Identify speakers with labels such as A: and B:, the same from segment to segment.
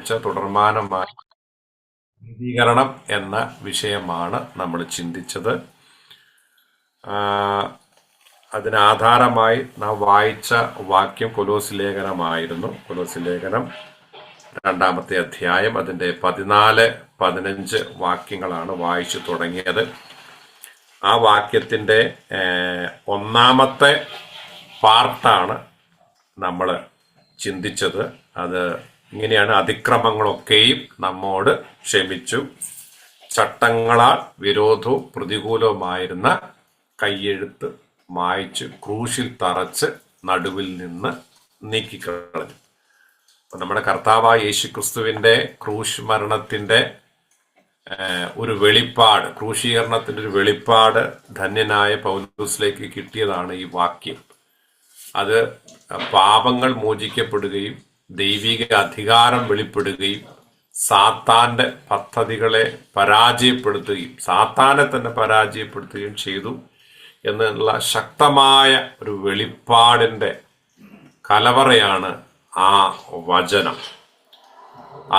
A: ആഴ്ച തുടർമാനമായി നീതീകരണം എന്ന വിഷയമാണ് നമ്മൾ ചിന്തിച്ചത്. അതിനാധാരമായി നാം വായിച്ച വാക്യം കൊലോസ് ലേഖനമായിരുന്നു. കൊലോസ് ലേഖനം 2-ാമത്തെ അധ്യായം അതിൻ്റെ 14-15 വാക്യങ്ങളാണ് വായിച്ചു തുടങ്ങിയത്. ആ വാക്യത്തിൻ്റെ 1-ാമത്തെ പാർട്ടാണ് നമ്മൾ ചിന്തിച്ചത്. അത് ഇങ്ങനെയാണ്: അതിക്രമങ്ങളൊക്കെയും നമ്മോട് ക്ഷമിച്ചു, ചട്ടങ്ങളാൽ വിരോധവും പ്രതികൂലവുമായിരുന്ന കയ്യെഴുത്ത് മായ്ച്ച് ക്രൂശിൽ തറച്ച് നടുവിൽ നിന്ന് നീക്കിക്കളഞ്ഞു. അപ്പൊ നമ്മുടെ കർത്താവായ യേശുക്രിസ്തുവിന്റെ ക്രൂശ് മരണത്തിന്റെ ഒരു വെളിപ്പാട്, ക്രൂശീകരണത്തിന്റെ ഒരു വെളിപ്പാട് ധന്യനായ പൗലോസിലേക്ക് കിട്ടിയതാണ് ഈ വാക്യം. അത് പാപങ്ങൾ മോചിക്കപ്പെടുകയും ദൈവിക അധികാരം വെളിപ്പെടുകയും സാത്താന്റെ പദ്ധതികളെ പരാജയപ്പെടുത്തുകയും സാത്താനെ തന്നെ പരാജയപ്പെടുത്തുകയും ചെയ്തു എന്നുള്ള ശക്തമായ ഒരു വെളിപ്പാടിന്റെ കലവറയാണ് ആ വചനം.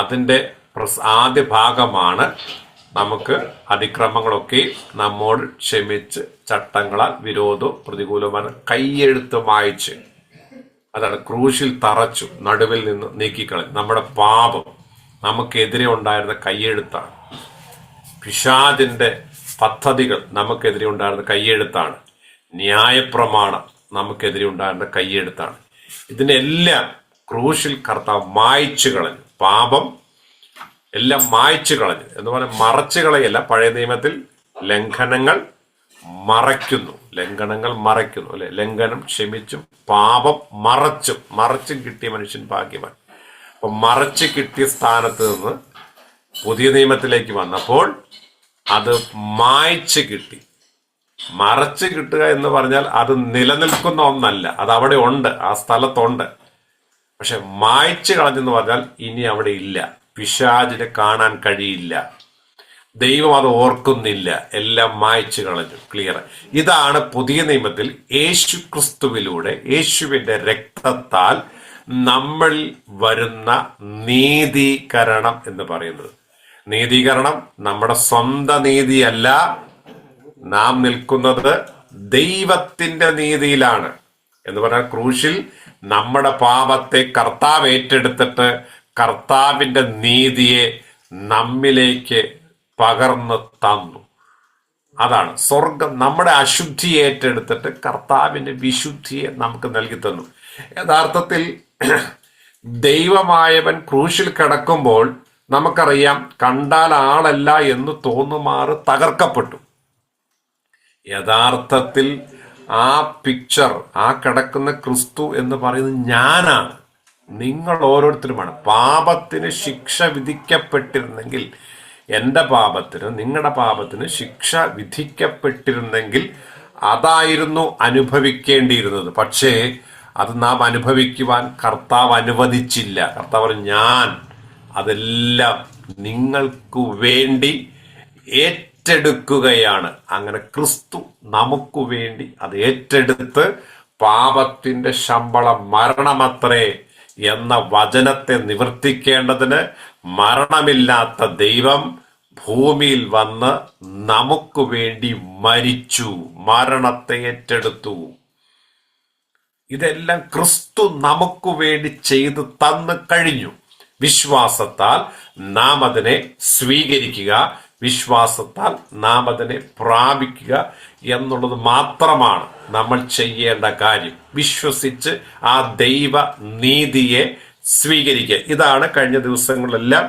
A: അതിൻ്റെ ആദ്യ ഭാഗമാണ് നമുക്ക് അതിക്രമങ്ങളൊക്കെ നമ്മോട് ക്ഷമിച്ച് ചട്ടങ്ങളാൽ വിരോധവും പ്രതികൂലമാണ് കയ്യെഴുത്ത് മായ്ച്ച്, അതാണ് ക്രൂശിൽ തറച്ചു നടുവിൽ നിന്ന് നീക്കിക്കളഞ്ഞു. നമ്മുടെ പാപം നമുക്കെതിരെ ഉണ്ടായിരുന്ന കയ്യെഴുത്താണ്. പിശാചിന്റെ പദ്ധതികൾ നമുക്കെതിരെ ഉണ്ടായിരുന്ന കയ്യെഴുത്താണ്. ന്യായപ്രമാണം നമുക്കെതിരെ ഉണ്ടായിരുന്ന കയ്യെഴുത്താണ്. ഇതിനെല്ലാം ക്രൂശിൽ കർത്താവ് മായ്ച്ചു കളഞ്ഞു. പാപം എല്ലാം മായ്ച്ചു കളഞ്ഞു എന്ന് പറഞ്ഞാൽ മറച്ചു കളയല്ല. പഴയ നിയമത്തിൽ ലംഘനങ്ങൾ മറയ്ക്കുന്നു അല്ലെ, ലംഘനം ക്ഷമിച്ചും പാപം മറച്ചും കിട്ടിയ മനുഷ്യൻ ഭാഗ്യവാൻ. അപ്പൊ മറച്ചു കിട്ടിയ സ്ഥാനത്ത് നിന്ന് പുതിയ നിയമത്തിലേക്ക് വന്നപ്പോൾ അത് മായ്ച്ചു കിട്ടി. മറച്ചു കിട്ടുക എന്ന് പറഞ്ഞാൽ അത് നിലനിൽക്കുന്ന ഒന്നല്ല, അത് അവിടെ ഉണ്ട്, ആ സ്ഥലത്തുണ്ട്. പക്ഷെ മായ്ച്ചു കളഞ്ഞെന്ന് പറഞ്ഞാൽ ഇനി അവിടെ ഇല്ല. പിശാചിനെ കാണാൻ കഴിയില്ല. ദൈവം അത് ഓർക്കുന്നില്ല, എല്ലാം മായ്ച്ചു കളഞ്ഞു. ക്ലിയർ. ഇതാണ് പുതിയ നിയമത്തിൽ യേശു ക്രിസ്തുവിലൂടെ, യേശുവിന്റെ രക്തത്താൽ നമ്മൾ വരുന്ന നീതീകരണം എന്ന് പറയുന്നത്. നീതീകരണം നമ്മുടെ സ്വന്തം നീതിയല്ല. നാം നിൽക്കുന്നത് ദൈവത്തിന്റെ നീതിയിലാണ്. എന്ന് പറഞ്ഞാൽ ക്രൂശിൽ നമ്മുടെ പാപത്തെ കർത്താവ് ഏറ്റെടുത്തിട്ട് കർത്താവിന്റെ നീതിയെ നമ്മിലേക്ക് പകർന്നു തന്നു. അതാണ് സ്വർഗം. നമ്മുടെ അശുദ്ധിയെ ഏറ്റെടുത്തിട്ട് കർത്താവിന്റെ വിശുദ്ധിയെ നമുക്ക് നൽകി തന്നു. യഥാർത്ഥത്തിൽ ദൈവമായവൻ ക്രൂശിൽ കിടക്കുമ്പോൾ നമുക്കറിയാം, കണ്ടാൽ ആളല്ല എന്ന് തോന്നുമാറ് തകർക്കപ്പെട്ടു. യഥാർത്ഥത്തിൽ ആ പിക്ചർ, ആ കിടക്കുന്ന ക്രിസ്തു എന്ന് പറയുന്നത് ഞാനാണ്, നിങ്ങൾ ഓരോരുത്തരുമാണ്. പാപത്തിന് ശിക്ഷ വിധിക്കപ്പെട്ടിരുന്നെങ്കിൽ, എൻ്റെ പാപത്തിന് നിങ്ങളുടെ പാപത്തിന് ശിക്ഷ വിധിക്കപ്പെട്ടിരുന്നെങ്കിൽ അതായിരുന്നു അനുഭവിക്കേണ്ടിയിരുന്നത്. പക്ഷേ അത് നാം അനുഭവിക്കുവാൻ കർത്താവ് അനുവദിച്ചില്ല. കർത്താവ് ഞാൻ അതെല്ലാം നിങ്ങൾക്ക് വേണ്ടി ഏറ്റെടുക്കുകയാണ്. അങ്ങനെ ക്രിസ്തു നമുക്ക് വേണ്ടി അത് ഏറ്റെടുത്ത് പാപത്തിന്റെ ശമ്പളം മരണമത്രേ എന്ന വചനത്തെ നിവർത്തിക്കേണ്ടതിന് മരണമില്ലാത്ത ദൈവം ഭൂമിയിൽ വന്ന് നമുക്ക് വേണ്ടി മരിച്ചു, മരണത്തെ ഏറ്റെടുത്തു. ഇതെല്ലാം ക്രിസ്തു നമുക്ക് വേണ്ടി ചെയ്തു തന്നു കഴിഞ്ഞു. വിശ്വാസത്താൽ നാം അതിനെ സ്വീകരിക്കുക, വിശ്വാസത്താൽ നാം അതിനെ പ്രാപിക്കുക എന്നുള്ളത് മാത്രമാണ് നമ്മൾ ചെയ്യേണ്ട കാര്യം. വിശ്വസിച്ച് ആ ദൈവ നീതിയെ സ്വീകരിക്കുക. ഇതാണ് കഴിഞ്ഞ ദിവസങ്ങളിലെല്ലാം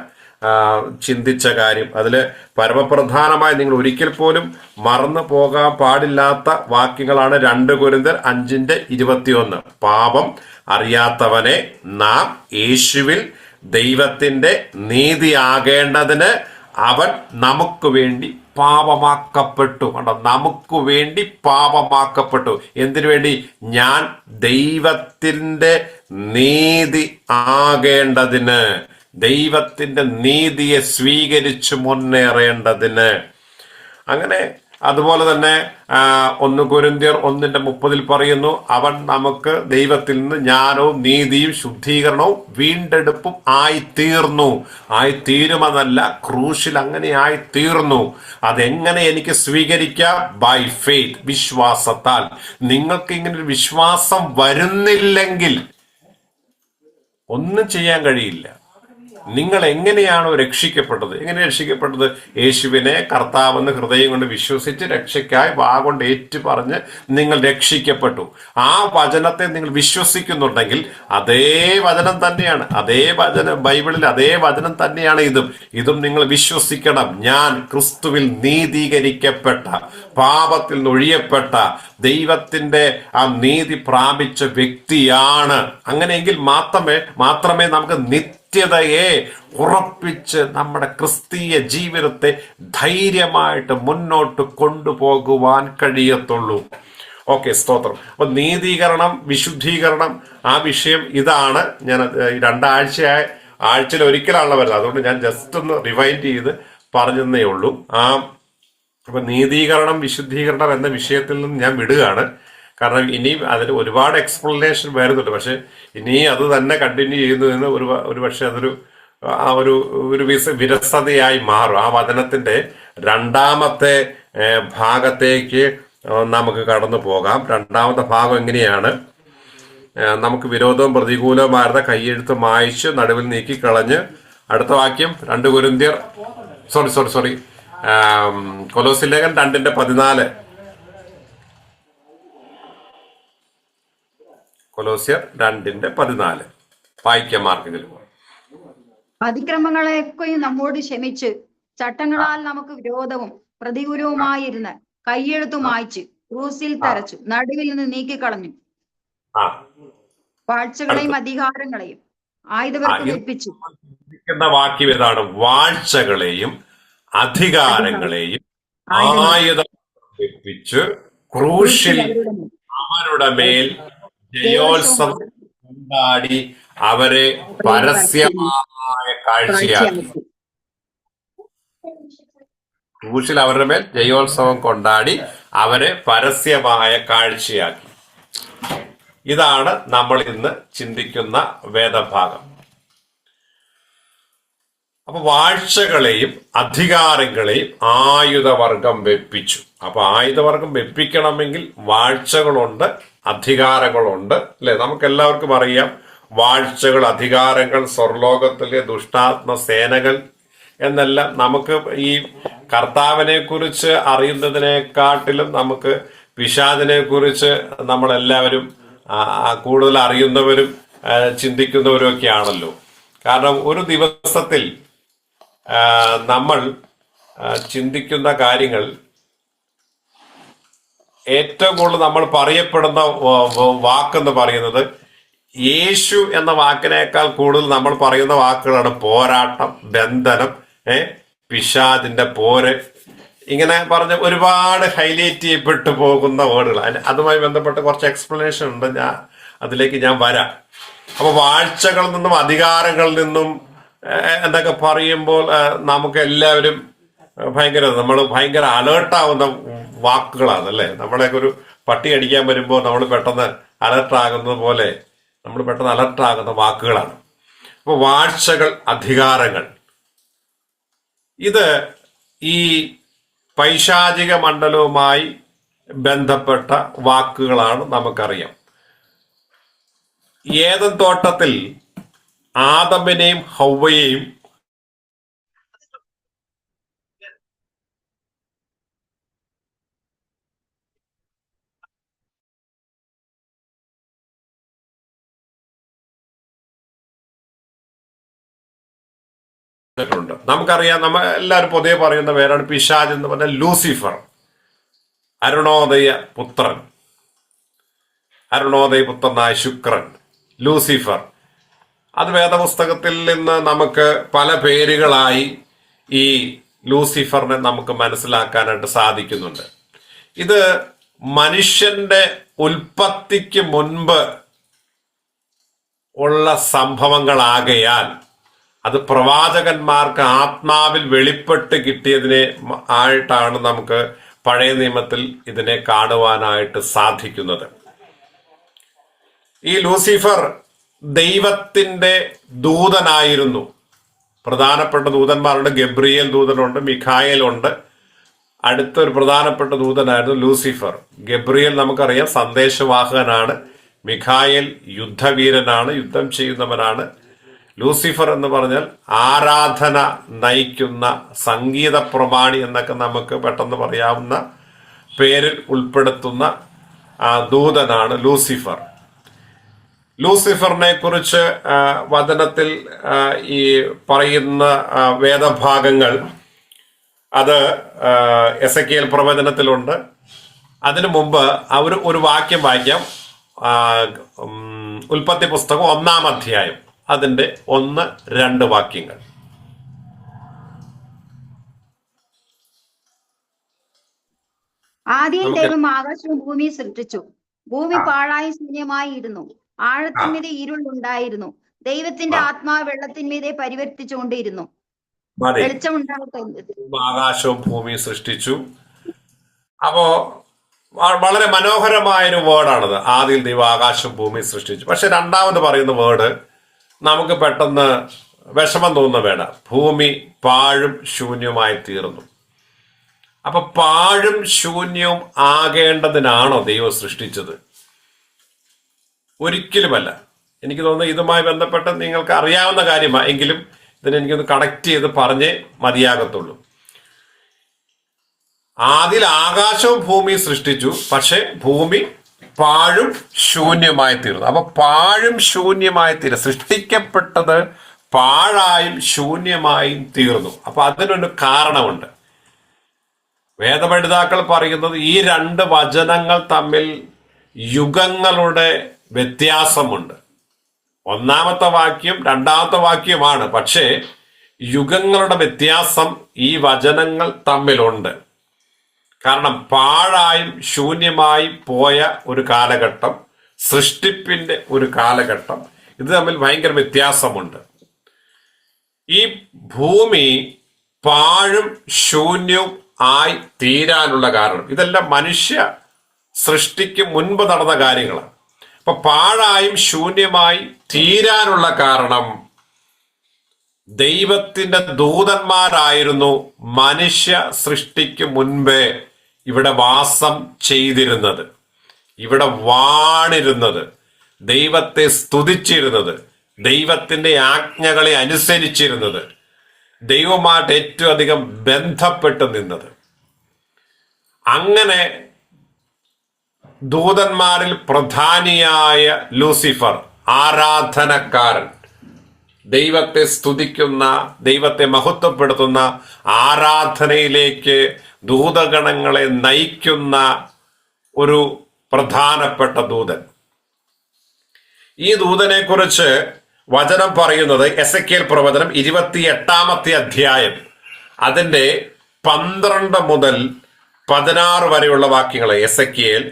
A: ചിന്തിച്ച കാര്യം. അതിൽ പരമപ്രധാനമായി നിങ്ങൾ ഒരിക്കൽ പോലും മറന്നു പോകാൻ പാടില്ലാത്ത വാക്യങ്ങളാണ് 2 കൊരിന്ത്യർ 5:21. പാപം അറിയാത്തവനെ നാം യേശുവിൽ ദൈവത്തിന്റെ നീതിയാകേണ്ടതിന് അവൻ നമുക്ക് വേണ്ടി പാപമാക്കപ്പെട്ടു. കണ്ടോ, നമുക്ക് വേണ്ടി പാപമാക്കപ്പെട്ടു. എന്തിനു വേണ്ടി? ഞാൻ ദൈവത്തിന്റെ നീതി ആകേണ്ടതിന്, ദൈവത്തിന്റെ നീതിയെ സ്വീകരിച്ചു മുന്നേറേണ്ടതിന്. അങ്ങനെ അതുപോലെ തന്നെ 1 കൊരിന്ത്യർ 1:30 പറയുന്നു, അവൻ നമുക്ക് ദൈവത്തിൽ നിന്ന് ജ്ഞാനവും നീതിയും ശുദ്ധീകരണവും വീണ്ടെടുപ്പും ആയിത്തീരുമെന്നല്ല, ക്രൂശിൽ അങ്ങനെ ആയിത്തീർന്നു. അതെങ്ങനെ എനിക്ക് സ്വീകരിക്കാം? ബൈ ഫെയ്ത്ത്, വിശ്വാസത്താൽ. നിങ്ങൾക്ക് ഇങ്ങനെ ഒരു വിശ്വാസം വരുന്നില്ലെങ്കിൽ ഒന്നും ചെയ്യാൻ കഴിയില്ല. നിങ്ങൾ എങ്ങനെയാണോ രക്ഷിക്കപ്പെട്ടത്? എങ്ങനെ രക്ഷിക്കപ്പെട്ടത്? യേശുവിനെ കർത്താവെന്ന് ഹൃദയം കൊണ്ട് വിശ്വസിച്ച് രക്ഷയ്ക്കായി വാഗൊണ്ട് ഏറ്റു പറഞ്ഞ് നിങ്ങൾ രക്ഷിക്കപ്പെട്ടു. ആ വചനത്തെ നിങ്ങൾ വിശ്വസിക്കുന്നുണ്ടെങ്കിൽ അതേ വചനം തന്നെയാണ്, അതേ വചനം ബൈബിളിൽ അതേ വചനം തന്നെയാണ് ഇതും നിങ്ങൾ വിശ്വസിക്കണം. ഞാൻ ക്രിസ്തുവിൽ നീതീകരിക്കപ്പെട്ട, പാപത്തിൽ നിന്നൊഴിയപ്പെട്ട, ദൈവത്തിന്റെ ആ നീതി പ്രാപിച്ച വ്യക്തിയാണ്. അങ്ങനെയെങ്കിൽ മാത്രമേ നമുക്ക് നിത്യതയെ ഉറപ്പിച്ച് നമ്മുടെ ക്രിസ്തീയ ജീവിതത്തെ ധൈര്യമായിട്ട് മുന്നോട്ട് കൊണ്ടുപോകുവാൻ കഴിയത്തുള്ളൂ. ഓക്കെ, സ്തോത്രം. അപ്പൊ നീതീകരണം, വിശുദ്ധീകരണം, ആ വിഷയം ഇതാണ്. ഞാൻ ആഴ്ചയിൽ ഒരിക്കലാണല്ലോ വരുന്നത്, അതുകൊണ്ട് ഞാൻ ജസ്റ്റ് ഒന്ന് റിവൈൻഡ് ചെയ്ത് പറഞ്ഞതേ ഉള്ളൂ. അപ്പൊ നീതീകരണം, വിശുദ്ധീകരണം എന്ന വിഷയത്തിൽ നിന്ന് ഞാൻ വിടുകയാണ്. കാരണം ഇനിയും അതിന് ഒരുപാട് എക്സ്പ്ലനേഷൻ വരുന്നുണ്ട്. പക്ഷെ ഇനി അത് തന്നെ കണ്ടിന്യൂ ചെയ്യുന്നതിന് ഒരു പക്ഷെ അതൊരു വിരസതയായി മാറും. ആ വചനത്തിന്റെ രണ്ടാമത്തെ ഭാഗത്തേക്ക് നമുക്ക് കടന്നു പോകാം. രണ്ടാമത്തെ ഭാഗം എങ്ങനെയാണ്? നമുക്ക് വിരോധവും പ്രതികൂലവുമായിരുന്ന കൈയെഴുത്ത് മായ്ച്ച് നടുവിൽ നീക്കിക്കളഞ്ഞ്, അടുത്ത വാക്യം 2 കൊരിന്ത്യർ കൊലോസ്യലേഖൻ 2:14. കൊലോസ്യർ 2:14 വായിക്കാം മാർക്കെങ്കിലും.
B: അതിക്രമങ്ങളെയൊക്കെയും നമ്മോട് ക്ഷമിച്ച് ചട്ടങ്ങളാൽ നമുക്ക് വിരോധവും പ്രതികൂലവുമായിരുന്ന കൈയെഴുത്തു മായ്ച്ച് ക്രൂസിൽ തറച്ചു നടുവിൽ നിന്ന് നീക്കിക്കളഞ്ഞു. വാഴ്ചകളെയും അധികാരങ്ങളെയും ആയുധവർക്ക് വെപ്പിച്ചു.
A: വാക്യം ഏതാണ്? വാഴ്ചകളെയും അധികാരങ്ങളെയും ആയുധം വെപ്പിച്ച് ക്രൂശിൽ അവരുടെ മേൽ ജയോത്സവം കൊണ്ടാടി അവരെ പരസ്യമായ കാഴ്ചയാക്കി. ക്രൂശിൽ അവരുടെ മേൽ ജയോത്സവം കൊണ്ടാടി അവരെ പരസ്യമായ കാഴ്ചയാക്കി. ഇതാണ് നമ്മൾ ഇന്ന് ചിന്തിക്കുന്ന വേദഭാഗം. അപ്പൊ വാഴ്ചകളെയും അധികാരങ്ങളെയും ആയുധവർഗം വെപ്പിച്ചു. അപ്പൊ ആയുധവർഗം വെപ്പിക്കണമെങ്കിൽ വാഴ്ചകളുണ്ട്, അധികാരങ്ങളുണ്ട്, അല്ലെ? നമുക്ക് എല്ലാവർക്കും അറിയാം, വാഴ്ചകൾ, അധികാരങ്ങൾ, സ്വർലോകത്തിലെ ദുഷ്ടാത്മ സേനകൾ എന്നെല്ലാം. നമുക്ക് ഈ കർത്താവിനെ കുറിച്ച് അറിയുന്നതിനെക്കാട്ടിലും നമുക്ക് പിശാചിനെ കുറിച്ച് നമ്മളെല്ലാവരും കൂടുതൽ അറിയുന്നവരും ചിന്തിക്കുന്നവരും ഒക്കെ ആണല്ലോ. കാരണം ഒരു ദിവസത്തിൽ നമ്മൾ ചിന്തിക്കുന്ന കാര്യങ്ങൾ, ഏറ്റവും കൂടുതൽ നമ്മൾ പറയപ്പെടുന്ന വാക്കെന്ന് പറയുന്നത് യേശു എന്ന വാക്കിനേക്കാൾ കൂടുതൽ നമ്മൾ പറയുന്ന വാക്കുകളാണ് പോരാട്ടം, ബന്ധനം, പിശാചിന്റെ പോര്, ഇങ്ങനെ പറഞ്ഞ ഒരുപാട് ഹൈലൈറ്റ് ചെയ്യപ്പെട്ടു പോകുന്ന വേർഡുകൾ. അതുമായി ബന്ധപ്പെട്ട് കുറച്ച് എക്സ്പ്ലനേഷൻ ഉണ്ട്, അതിലേക്ക് ഞാൻ വരാം. അപ്പൊ വാഴ്ചകളിൽ നിന്നും അധികാരങ്ങളിൽ നിന്നും എന്നൊക്കെ പറയുമ്പോൾ നമുക്ക് എല്ലാവരും നമ്മൾ ഭയങ്കര അലേർട്ടാവുന്ന വാക്കുകളാണ്, അല്ലേ? നമ്മളെയൊക്കെ ഒരു പട്ടി അടിക്കാൻ വരുമ്പോൾ നമ്മൾ പെട്ടെന്ന് അലർട്ടാകുന്നത് പോലെ നമ്മൾ പെട്ടെന്ന് അലർട്ടാകുന്ന വാക്കുകളാണ്. അപ്പോൾ വാഴ്ചകൾ, അധികാരങ്ങൾ, ഇത് ഈ പൈശാചിക മണ്ഡലവുമായി ബന്ധപ്പെട്ട വാക്കുകളാണ്. നമുക്കറിയാം, ഏദൻ തോട്ടത്തിൽ ആദമിനെയും ഹവ്വയെയും നമുക്കറിയാം. നമ്മൾ എല്ലാവരും പൊതുവെ പറയുന്ന പേരാണ് പിശാച് എന്ന് പറഞ്ഞാൽ ലൂസിഫർ, അരുണോദയ പുത്രനായ ശുക്രൻ, ലൂസിഫർ. അത് വേദപുസ്തകത്തിൽ നിന്ന് നമുക്ക് പല പേരുകളായി ഈ ലൂസിഫറിനെ നമുക്ക് മനസ്സിലാക്കാനായിട്ട് സാധിക്കുന്നുണ്ട്. ഇത് മനുഷ്യന്റെ ഉൽപ്പത്തിക്ക് മുൻപ് ഉള്ള സംഭവങ്ങളാകയാൽ അത് പ്രവാചകന്മാർക്ക് ആത്മാവിൽ വെളിപ്പെട്ട് കിട്ടിയതിനെ ആയിട്ടാണ് നമുക്ക് പഴയ നിയമത്തിൽ ഇതിനെ കാണുവാനായിട്ട് സാധിക്കുന്നത്. ഈ ലൂസിഫർ ദൈവത്തിന്റെ ദൂതനായിരുന്നു. പ്രധാനപ്പെട്ട ദൂതന്മാരുണ്ട്. ഗബ്രിയേൽ ദൂതനുണ്ട്, മിഖായേലുണ്ട്. അടുത്തൊരു പ്രധാനപ്പെട്ട ദൂതനായിരുന്നു ലൂസിഫർ. ഗബ്രിയേൽ നമുക്കറിയാം സന്ദേശവാഹകനാണ്. മിഖായേൽ യുദ്ധവീരനാണ്, യുദ്ധം ചെയ്യുന്നവനാണ്. ലൂസിഫർ എന്ന് പറഞ്ഞാൽ ആരാധന നയിക്കുന്ന സംഗീത പ്രമാണി എന്നൊക്കെ നമുക്ക് പെട്ടെന്ന് പറയാവുന്ന പേരിൽ ഉൾപ്പെടുത്തുന്ന ദൂതനാണ് ലൂസിഫർ. ലൂസിഫറിനെ കുറിച്ച് വചനത്തിൽ ഈ പറയുന്ന വേദഭാഗങ്ങൾ അത് എസെക്കിയേൽ പ്രവചനത്തിലുണ്ട്. അതിനു മുമ്പ് ഒരു വാക്യം വായിക്കാം. ഉൽപ്പത്തി പുസ്തകം 1-ാം അധ്യായം അതിന്റെ 1-2 വാക്യങ്ങൾ.
B: ആദ്യം ദൈവം ആകാശവും ഭൂമിയും സൃഷ്ടിച്ചു. ഭൂമി പാഴായി ശൂന്യമായി ഇരുന്നു. ആഴത്തിന്മീതെ ഇരുൾ ഉണ്ടായിരുന്നു. ദൈവത്തിന്റെ ആത്മാവ് വെള്ളത്തിന്മീതെ പരിവർത്തിച്ചുകൊണ്ടിരുന്നു. വെളിച്ചം ഉണ്ടാകട്ടെ.
A: ആകാശവും ഭൂമിയും സൃഷ്ടിച്ചു. അപ്പോ വളരെ മനോഹരമായൊരു വേർഡാണത്. ആദ്യം ദൈവം ആകാശവും ഭൂമിയും സൃഷ്ടിച്ചു. പക്ഷെ രണ്ടാമത് പറയുന്ന വേർഡ് നമുക്ക് പെട്ടെന്ന് വിഷമം തോന്നുന്ന വേട. ഭൂമി പാഴും ശൂന്യമായി തീർന്നു. അപ്പൊ പാഴും ശൂന്യവും ആകേണ്ടതിനാണോ ദൈവം സൃഷ്ടിച്ചത്? ഒരിക്കലുമല്ല. എനിക്ക് തോന്നുന്നു ഇതുമായി ബന്ധപ്പെട്ട് നിങ്ങൾക്ക് അറിയാവുന്ന കാര്യമാണ്. എങ്കിലും ഇതിനെ എനിക്കൊന്ന് കണക്ട് ചെയ്ത് പറഞ്ഞേ മതിയാകത്തുള്ളൂ. ആദ്യം ആകാശവും ഭൂമിയും സൃഷ്ടിച്ചു, പക്ഷെ ഭൂമി പാഴും ശൂന്യമായി തീർന്നു. അപ്പൊ പാഴും ശൂന്യമായി തീർന്നു. സൃഷ്ടിക്കപ്പെട്ടത് പാഴായും ശൂന്യമായും തീർന്നു. അപ്പൊ അതിനൊരു കാരണമുണ്ട്. വേദപണ്ഡിതാക്കൾ പറയുന്നത് ഈ 2 വചനങ്ങൾ തമ്മിൽ യുഗങ്ങളുടെ വ്യത്യാസമുണ്ട്. 1-ാമത്തെ വാക്യം 2-ാമത്തെ വാക്യമാണ്, പക്ഷേ യുഗങ്ങളുടെ വ്യത്യാസം ഈ വചനങ്ങൾ തമ്മിലുണ്ട്. കാരണം പാഴായും ശൂന്യമായി പോയ ഒരു കാലഘട്ടം, സൃഷ്ടിപ്പിന്റെ ഒരു കാലഘട്ടം, ഇത് തമ്മിൽ ഭയങ്കര വ്യത്യാസമുണ്ട്. ഈ ഭൂമി പാഴും ശൂന്യവും ആയി തീരാനുള്ള കാരണം ഇതെല്ലാം മനുഷ്യ സൃഷ്ടിക്ക് മുൻപ് നടന്ന കാര്യങ്ങളാണ്. അപ്പൊ പാഴായും ശൂന്യമായി തീരാനുള്ള കാരണം ദൈവത്തിന്റെ ദൂതന്മാരായിരുന്നു മനുഷ്യ സൃഷ്ടിക്ക് മുൻപേ ഇവിടെ വാസം ചെയ്തിരുന്നത്, ഇവിടെ വാണിരുന്നത്, ദൈവത്തെ സ്തുതിച്ചിരുന്നത്, ദൈവത്തിന്റെ ആജ്ഞകളെ അനുസരിച്ചിരുന്നത്, ദൈവമായിട്ട് ഏറ്റവും അധികം ബന്ധപ്പെട്ട് നിന്നത്. അങ്ങനെ ദൂതന്മാരിൽ പ്രധാനിയായ ലൂസിഫർ, ആരാധനക്കാരൻ, ദൈവത്തെ സ്തുതിക്കുന്ന, ദൈവത്തെ മഹത്വപ്പെടുത്തുന്ന ആരാധനയിലേക്ക് ദൂതഗണങ്ങളെ നയിക്കുന്ന ഒരു പ്രധാനപ്പെട്ട ദൂതൻ. ഈ ദൂതനെ കുറിച്ച് വചനം പറയുന്നത് എസെക്കിയേൽ പ്രവചനം 28-ാമത്തെ അധ്യായം അതിന്റെ 12 മുതൽ 16 വരെയുള്ള വാക്യങ്ങൾ. എസെക്കിയേൽ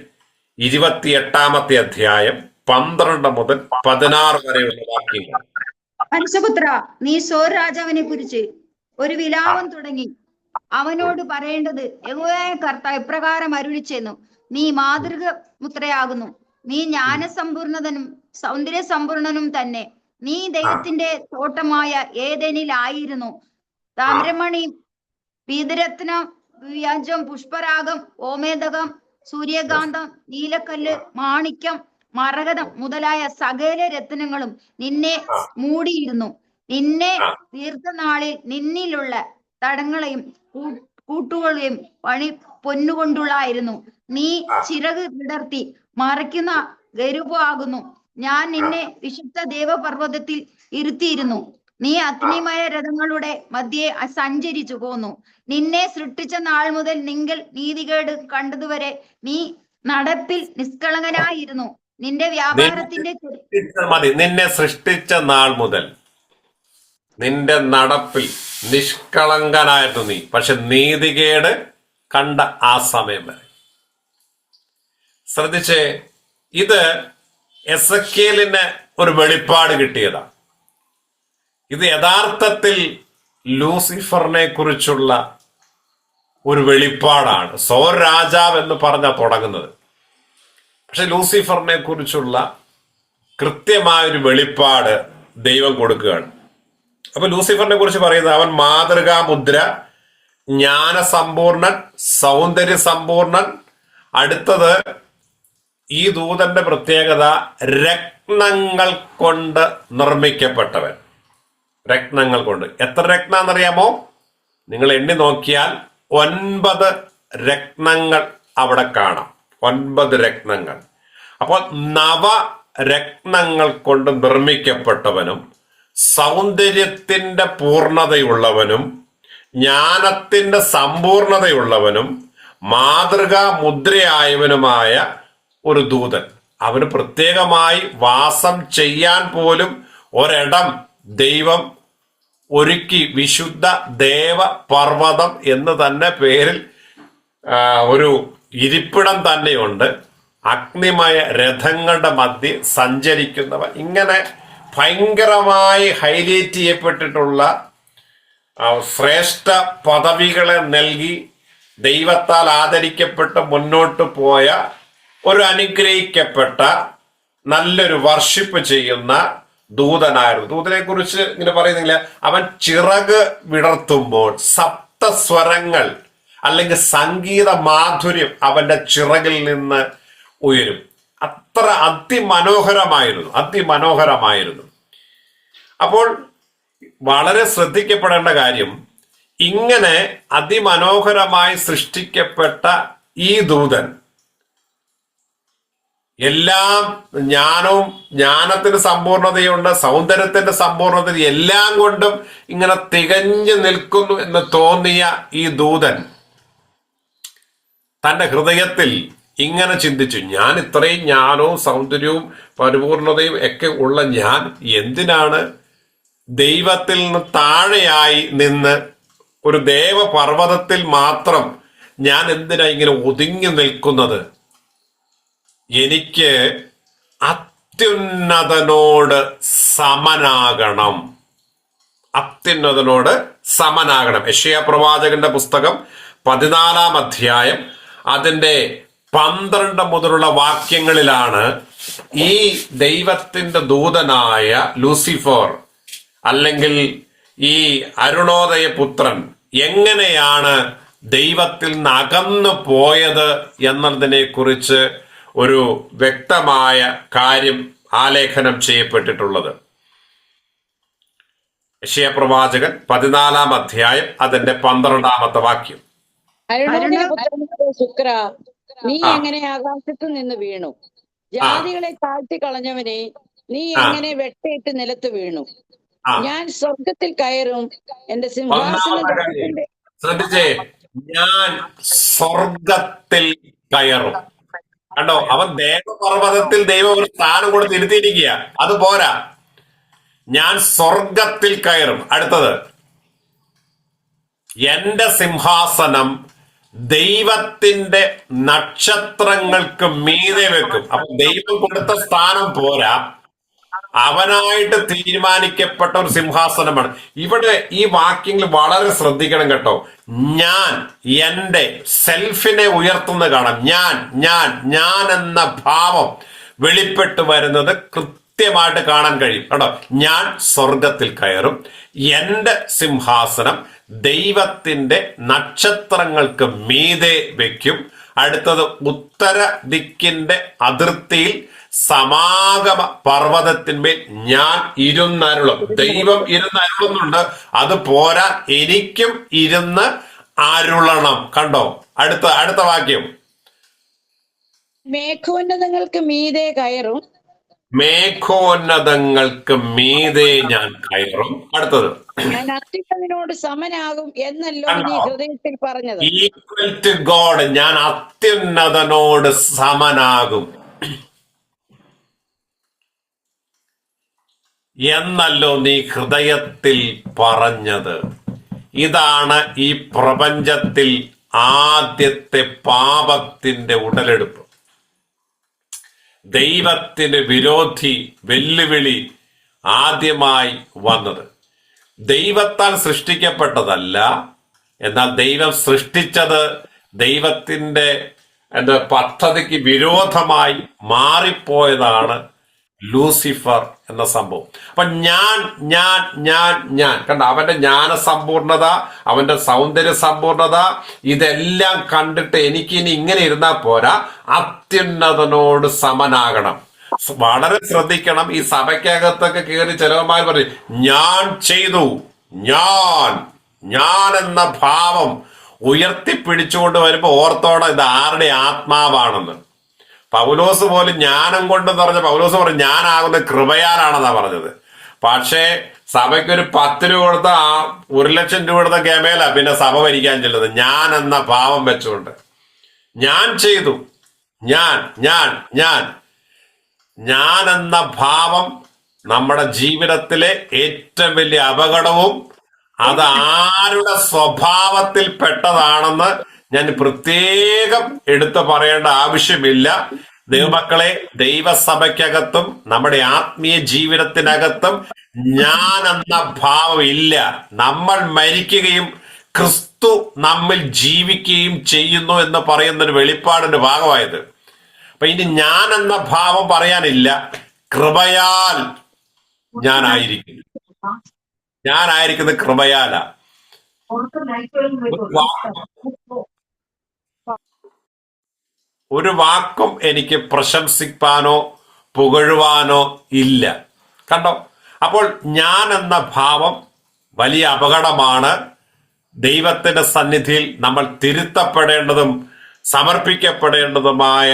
A: 28-ാമത്തെ അധ്യായം 12 മുതൽ 16 വരെയുള്ള വാക്യങ്ങൾ.
B: മനുഷ്യപുത്ര, നീ സോർ രാജാവിനെ കുറിച്ച് ഒരു വിലാപം തുടങ്ങി അവനോട് പറയേണ്ടത്, യഹോവയായ കർത്താവ് ഇപ്രകാരം അരുളിച്ചെന്നു, നീ മാതൃക മുദ്രയാകുന്നു, നീ ജ്ഞാനസമ്പൂർണനും സൗന്ദര്യസമ്പൂർണനും തന്നെ. നീ ദൈവത്തിന്റെ തോട്ടമായ ഏദനിലായിരുന്നു. താമ്രമണി, പീതരത്നം, വ്യാജം, പുഷ്പരാഗം, ഓമേദകം, സൂര്യകാന്തം, നീലക്കല്ല്, മാണിക്യം, മരകതം മുതലായ സകല രത്നങ്ങളും നിന്നെ മൂടിയിരുന്നു. നിന്നെ ദീർഘനാളിൽ നിന്നിലുള്ള തടങ്ങളെയും കൂട്ടുകളെയും പൊന്നുകൊണ്ടുള്ളായിരുന്നു. നീ ചിറക് വിടർത്തി മറയ്ക്കുന്ന ഗരുവാകുന്നു. ഞാൻ നിന്നെ വിശുദ്ധ ദേവപർവ്വതത്തിൽ ഇരുത്തിയിരുന്നു. നീ അഗ്നിമയ രഥങ്ങളുടെ മധ്യേ സഞ്ചരിച്ചു പോന്നു. നിന്നെ സൃഷ്ടിച്ച നാൾ മുതൽ നിങ്ങൾ നീതികേട് കണ്ടതുവരെ നീ നടപ്പിൽ നിഷ്കളങ്കനായിരുന്നു. നിന്റെ വ്യാപാരത്തിന്റെ
A: നിന്നെ സൃഷ്ടിച്ച നാൾ മുതൽ നിന്റെ നടപ്പിൽ നിഷ്കളങ്കനായിരുന്നു നീ. പക്ഷെ നീതികേട് കണ്ട ആ സമയം വരെ. ശ്രദ്ധിച്ചേ, ഇത് എസെക്കിയേലിന് ഒരു വെളിപ്പാട് കിട്ടിയതാണ്. ഇത് യഥാർത്ഥത്തിൽ ലൂസിഫറിനെ കുറിച്ചുള്ള ഒരു വെളിപ്പാടാണ്. സോർ രാജാവ് എന്ന് പറഞ്ഞാ തുടങ്ങുന്നത്. പക്ഷെ ലൂസിഫറിനെ കുറിച്ചുള്ള കൃത്യമായൊരു വെളിപ്പാട് ദൈവം കൊടുക്കുകയാണ്. അപ്പൊ ലൂസിഫറിനെ കുറിച്ച് പറയുന്നത് അവൻ മാതൃകാ മുദ്ര, ജ്ഞാനസമ്പൂർണൻ, സൗന്ദര്യ സമ്പൂർണൻ. അടുത്തത് ഈ ദൂതന്റെ പ്രത്യേകത രത്നങ്ങൾ കൊണ്ട് നിർമ്മിക്കപ്പെട്ടവൻ. രത്നങ്ങൾ കൊണ്ട്. എത്ര രത്നാന്നറിയാമോ? നിങ്ങൾ എണ്ണി നോക്കിയാൽ 9 രത്നങ്ങൾ അവിടെ കാണാം. 9 രത്നങ്ങൾ. അപ്പോൾ നവരത്നങ്ങൾ കൊണ്ട് നിർമ്മിക്കപ്പെട്ടവനും സൗന്ദര്യത്തിന്റെ പൂർണ്ണതയുള്ളവനും ജ്ഞാനത്തിന്റെ സമ്പൂർണതയുള്ളവനും മാതൃകാ മുദ്രയായവനുമായ ഒരു ദൂതൻ. അവന് പ്രത്യേകമായി വാസം ചെയ്യാൻ പോലും ഒരിടം ദൈവം ഒരുക്കി. വിശുദ്ധ ദേവ പർവ്വതം എന്ന് തന്നെ പേരിൽ ഒരു ഇരിപ്പിടം തന്നെയുണ്ട്. അഗ്നിമയ രഥങ്ങളുടെ മധ്യ സഞ്ചരിക്കുന്നവ. ഇങ്ങനെ ഭയങ്കരമായി ഹൈലൈറ്റ് ചെയ്യപ്പെട്ടിട്ടുള്ള ശ്രേഷ്ഠ പദവികളെ നൽകി ദൈവത്താൽ ആദരിക്കപ്പെട്ട് മുന്നോട്ട് പോയ ഒരു അനുഗ്രഹിക്കപ്പെട്ട നല്ലൊരു വർഷിപ്പ് ചെയ്യുന്ന ദൂതനായിരുന്നു. ദൂതനെ കുറിച്ച് ഇങ്ങനെ പറയുന്നില്ല, അവൻ ചിറക് വിടർത്തുമ്പോൾ സപ്തസ്വരങ്ങൾ അല്ലെങ്കിൽ സംഗീത മാധുര്യം അവന്റെ ചിറകിൽ നിന്ന് ഉയരും. അത്ര അതിമനോഹരമായിരുന്നു. അപ്പോൾ വളരെ ശ്രദ്ധിക്കപ്പെടേണ്ട കാര്യം, ഇങ്ങനെ അതിമനോഹരമായി സൃഷ്ടിക്കപ്പെട്ട ഈ ദൂതൻ എല്ലാം ജ്ഞാനത്തിന് സമ്പൂർണതയുണ്ട്, സൗന്ദര്യത്തിന്റെ സമ്പൂർണത, എല്ലാം കൊണ്ടും ഇങ്ങനെ തികഞ്ഞു നിൽക്കുന്നു എന്ന് തോന്നിയ ഈ ദൂതൻ തന്റെ ഹൃദയത്തിൽ ഇങ്ങനെ ചിന്തിച്ചു, ഞാൻ ഇത്രയും ജ്ഞാനവും സൗന്ദര്യവും പരിപൂർണതയും ഒക്കെ ഉള്ള ഞാൻ എന്തിനാണ് ദൈവത്തിൽ നിന്ന് താഴെയായി നിന്ന് ഒരു ദേവപർവ്വതത്തിൽ മാത്രം ഞാൻ എന്തിനാ ഇങ്ങനെ ഒതുങ്ങി നിൽക്കുന്നത്? എനിക്ക് അത്യുന്നതനോട് സമനാകണം. യെശയ്യാ പ്രവാചകന്റെ പുസ്തകം 14-ാം അധ്യായം അതിന്റെ 12 മുതലുള്ള വാക്യങ്ങളിലാണ് ഈ ദൈവത്തിന്റെ ദൂതനായ ലൂസിഫർ അല്ലെങ്കിൽ ഈ അരുണോദയ പുത്രൻ എങ്ങനെയാണ് ദൈവത്തിൽ നിന്ന് അകന്നു പോയത് എന്നതിനെ കുറിച്ച് ഒരു വ്യക്തമായ കാര്യം ആലേഖനം ചെയ്യപ്പെട്ടിട്ടുള്ളത്. യെശയ്യാ പ്രവാചകൻ 14-ാം അധ്യായം അതിന്റെ 12-ാമത്തെ വാക്യം.
C: ശുക്ര, നീ എങ്ങനെ ആകാശത്ത് നിന്ന് വീണു? ജാതികളെ താഴ്ത്തി കളഞ്ഞവനെ, നീ എങ്ങനെ വെട്ടയിട്ട് നിലത്ത് വീണു? ഞാൻ സ്വർഗത്തിൽ കയറും, എന്റെ സിംഹാസനത്തിന്റെ.
A: ശ്രദ്ധിച്ചേ, ഞാൻ സ്വർഗത്തിൽ കയറും. കണ്ടോ, അവൻ ദേവപർവ്വതത്തിൽ ദൈവം ഒരു സ്ഥാനം കൊടുത്ത് ഇരുത്തിയിരിക്കുക. അത് പോരാ, ഞാൻ സ്വർഗത്തിൽ കയറും. അടുത്തത്, എന്റെ സിംഹാസനം ദൈവത്തിന്റെ നക്ഷത്രങ്ങൾക്ക് മീതെ വെക്കും. അപ്പൊ ദൈവം കൊടുത്ത സ്ഥാനം പോരാ, അവനായിട്ട് തീരുമാനിക്കപ്പെട്ട ഒരു സിംഹാസനമാണ്. ഇവിടെ ഈ വാക്യങ്ങൾ വളരെ ശ്രദ്ധിക്കണം കേട്ടോ. ഞാൻ എന്റെ സെൽഫിനെ ഉയർത്തുന്ന കാണാം. ഞാൻ എന്ന ഭാവം വെളിപ്പെട്ട് വരുന്നത് കൃത്യമായിട്ട് കാണാൻ കഴിയും കേട്ടോ. ഞാൻ സ്വർഗത്തിൽ കയറും, എന്റെ സിംഹാസനം ദൈവത്തിന്റെ നക്ഷത്രങ്ങൾക്ക് മീതെ വെക്കും. അടുത്തത്, ഉത്തര ദിക്കിന്റെ അതിർത്തിയിൽ സമാഗമ പർവ്വതത്തിന്മേൽ ഞാൻ ഇരുന്നരുളും. ദൈവം ഇരുന്നരുളുന്നുണ്ട്, അത് പോരാ, എനിക്കും ഇരുന്ന് അരുളണം. കണ്ടോ, അടുത്ത വാക്യം.
C: മേഘോന്നതങ്ങൾക്ക് മീതെ കയറും,
A: മേഘോന്നതങ്ങൾക്ക് മീതെ ഞാൻ കയറും. അടുത്തത്,
C: ഞാൻ അത്യുന്നതനോട് സമനാകും എന്നല്ലോ നീ ഹൃദയത്തിൽ പറഞ്ഞത്.
A: ഈക്വൽ ടു ഗോഡ്, ഞാൻ അത്യുന്നതനോട് സമനാകും എന്നല്ലോ നീ ഹൃദയത്തിൽ പറഞ്ഞത്. ഇതാണ് ഈ പ്രപഞ്ചത്തിൽ ആദ്യത്തെ പാപത്തിന്റെ ഉടലെടുപ്പ്. ദൈവത്തിന് വിരോധി വെല്ലുവിളി ആദ്യമായി വന്നത് ദൈവത്താൽ സൃഷ്ടിക്കപ്പെട്ടതല്ല, എന്നാൽ ദൈവം സൃഷ്ടിച്ചത് ദൈവത്തിന്റെ പദ്ധതിക്ക് വിരോധമായി മാറിപ്പോയതാണ് ലൂസിഫർ എന്ന സംഭവം. അപ്പൊ ഞാൻ കണ്ട അവന്റെ ജ്ഞാനസമ്പൂർണത, അവന്റെ സൗന്ദര്യ സമ്പൂർണത, ഇതെല്ലാം കണ്ടിട്ട് എനിക്കിനി ഇങ്ങനെ ഇരുന്നാൽ പോരാ, അത്യുന്നതനോട് സമനാകണം. വളരെ ശ്രദ്ധിക്കണം. ഈ സഭയ്ക്കകത്തൊക്കെ കയറി ചിലവന്മാർ പറയും ഞാൻ ചെയ്തു, ഞാൻ എന്ന ഭാവം ഉയർത്തിപ്പിടിച്ചുകൊണ്ട് വരുമ്പോ ഓർത്തോണം ഇത് ആരുടെ ആത്മാവാണെന്ന്. പൗലോസ് പോലും ജ്ഞാനം കൊണ്ട് പറഞ്ഞ പൗലോസ് പറഞ്ഞു ഞാനാകുന്ന കൃപയാലാണെന്നാ പറഞ്ഞത്. പക്ഷേ സഭയ്ക്കൊരു 10 രൂപ കൊടുത്ത 1,00,000 രൂപ കൊടുത്ത ഗമേല പിന്നെ സഭ ഭരിക്കാൻ ചെല്ലുന്നത് ഞാൻ എന്ന ഭാവം വെച്ചുകൊണ്ട്. ഞാൻ ചെയ്തു, ഞാൻ എന്ന ഭാവം നമ്മുടെ ജീവിതത്തിലെ ഏറ്റവും വലിയ അപകടവും അത് ആരുടെ സ്വഭാവത്തിൽ പെട്ടതാണെന്ന് ഞാൻ പ്രത്യേകം എടുത്തു പറയേണ്ട ആവശ്യമില്ല. ദൈവമക്കളെ, ദൈവസഭയ്ക്കകത്തും നമ്മുടെ ആത്മീയ ജീവിതത്തിനകത്തും ഞാൻ എന്ന ഭാവം ഇല്ല. നമ്മൾ മരിക്കുകയും ക്രിസ്തു നമ്മിൽ ജീവിക്കുകയും ചെയ്യുന്നു എന്ന് പറയുന്നൊരു വെളിപ്പാടിന്റെ ഭാഗമായത്. അപ്പൊ ഇനി ഞാൻ എന്ന ഭാവം പറയാനില്ല. കൃപയാൽ ഞാനായിരിക്കുന്നത് കൃപയാല. ഒരു വാക്കും എനിക്ക് പ്രശംസിക്കാനോ പുകഴുവാനോ ഇല്ല. കണ്ടോ? അപ്പോൾ ഞാൻ എന്ന ഭാവം വലിയ അപകടമാണ്. ദൈവത്തിന്റെ സന്നിധിയിൽ നമ്മൾ തിരുത്തപ്പെടേണ്ടതും സമർപ്പിക്കപ്പെടേണ്ടതുമായ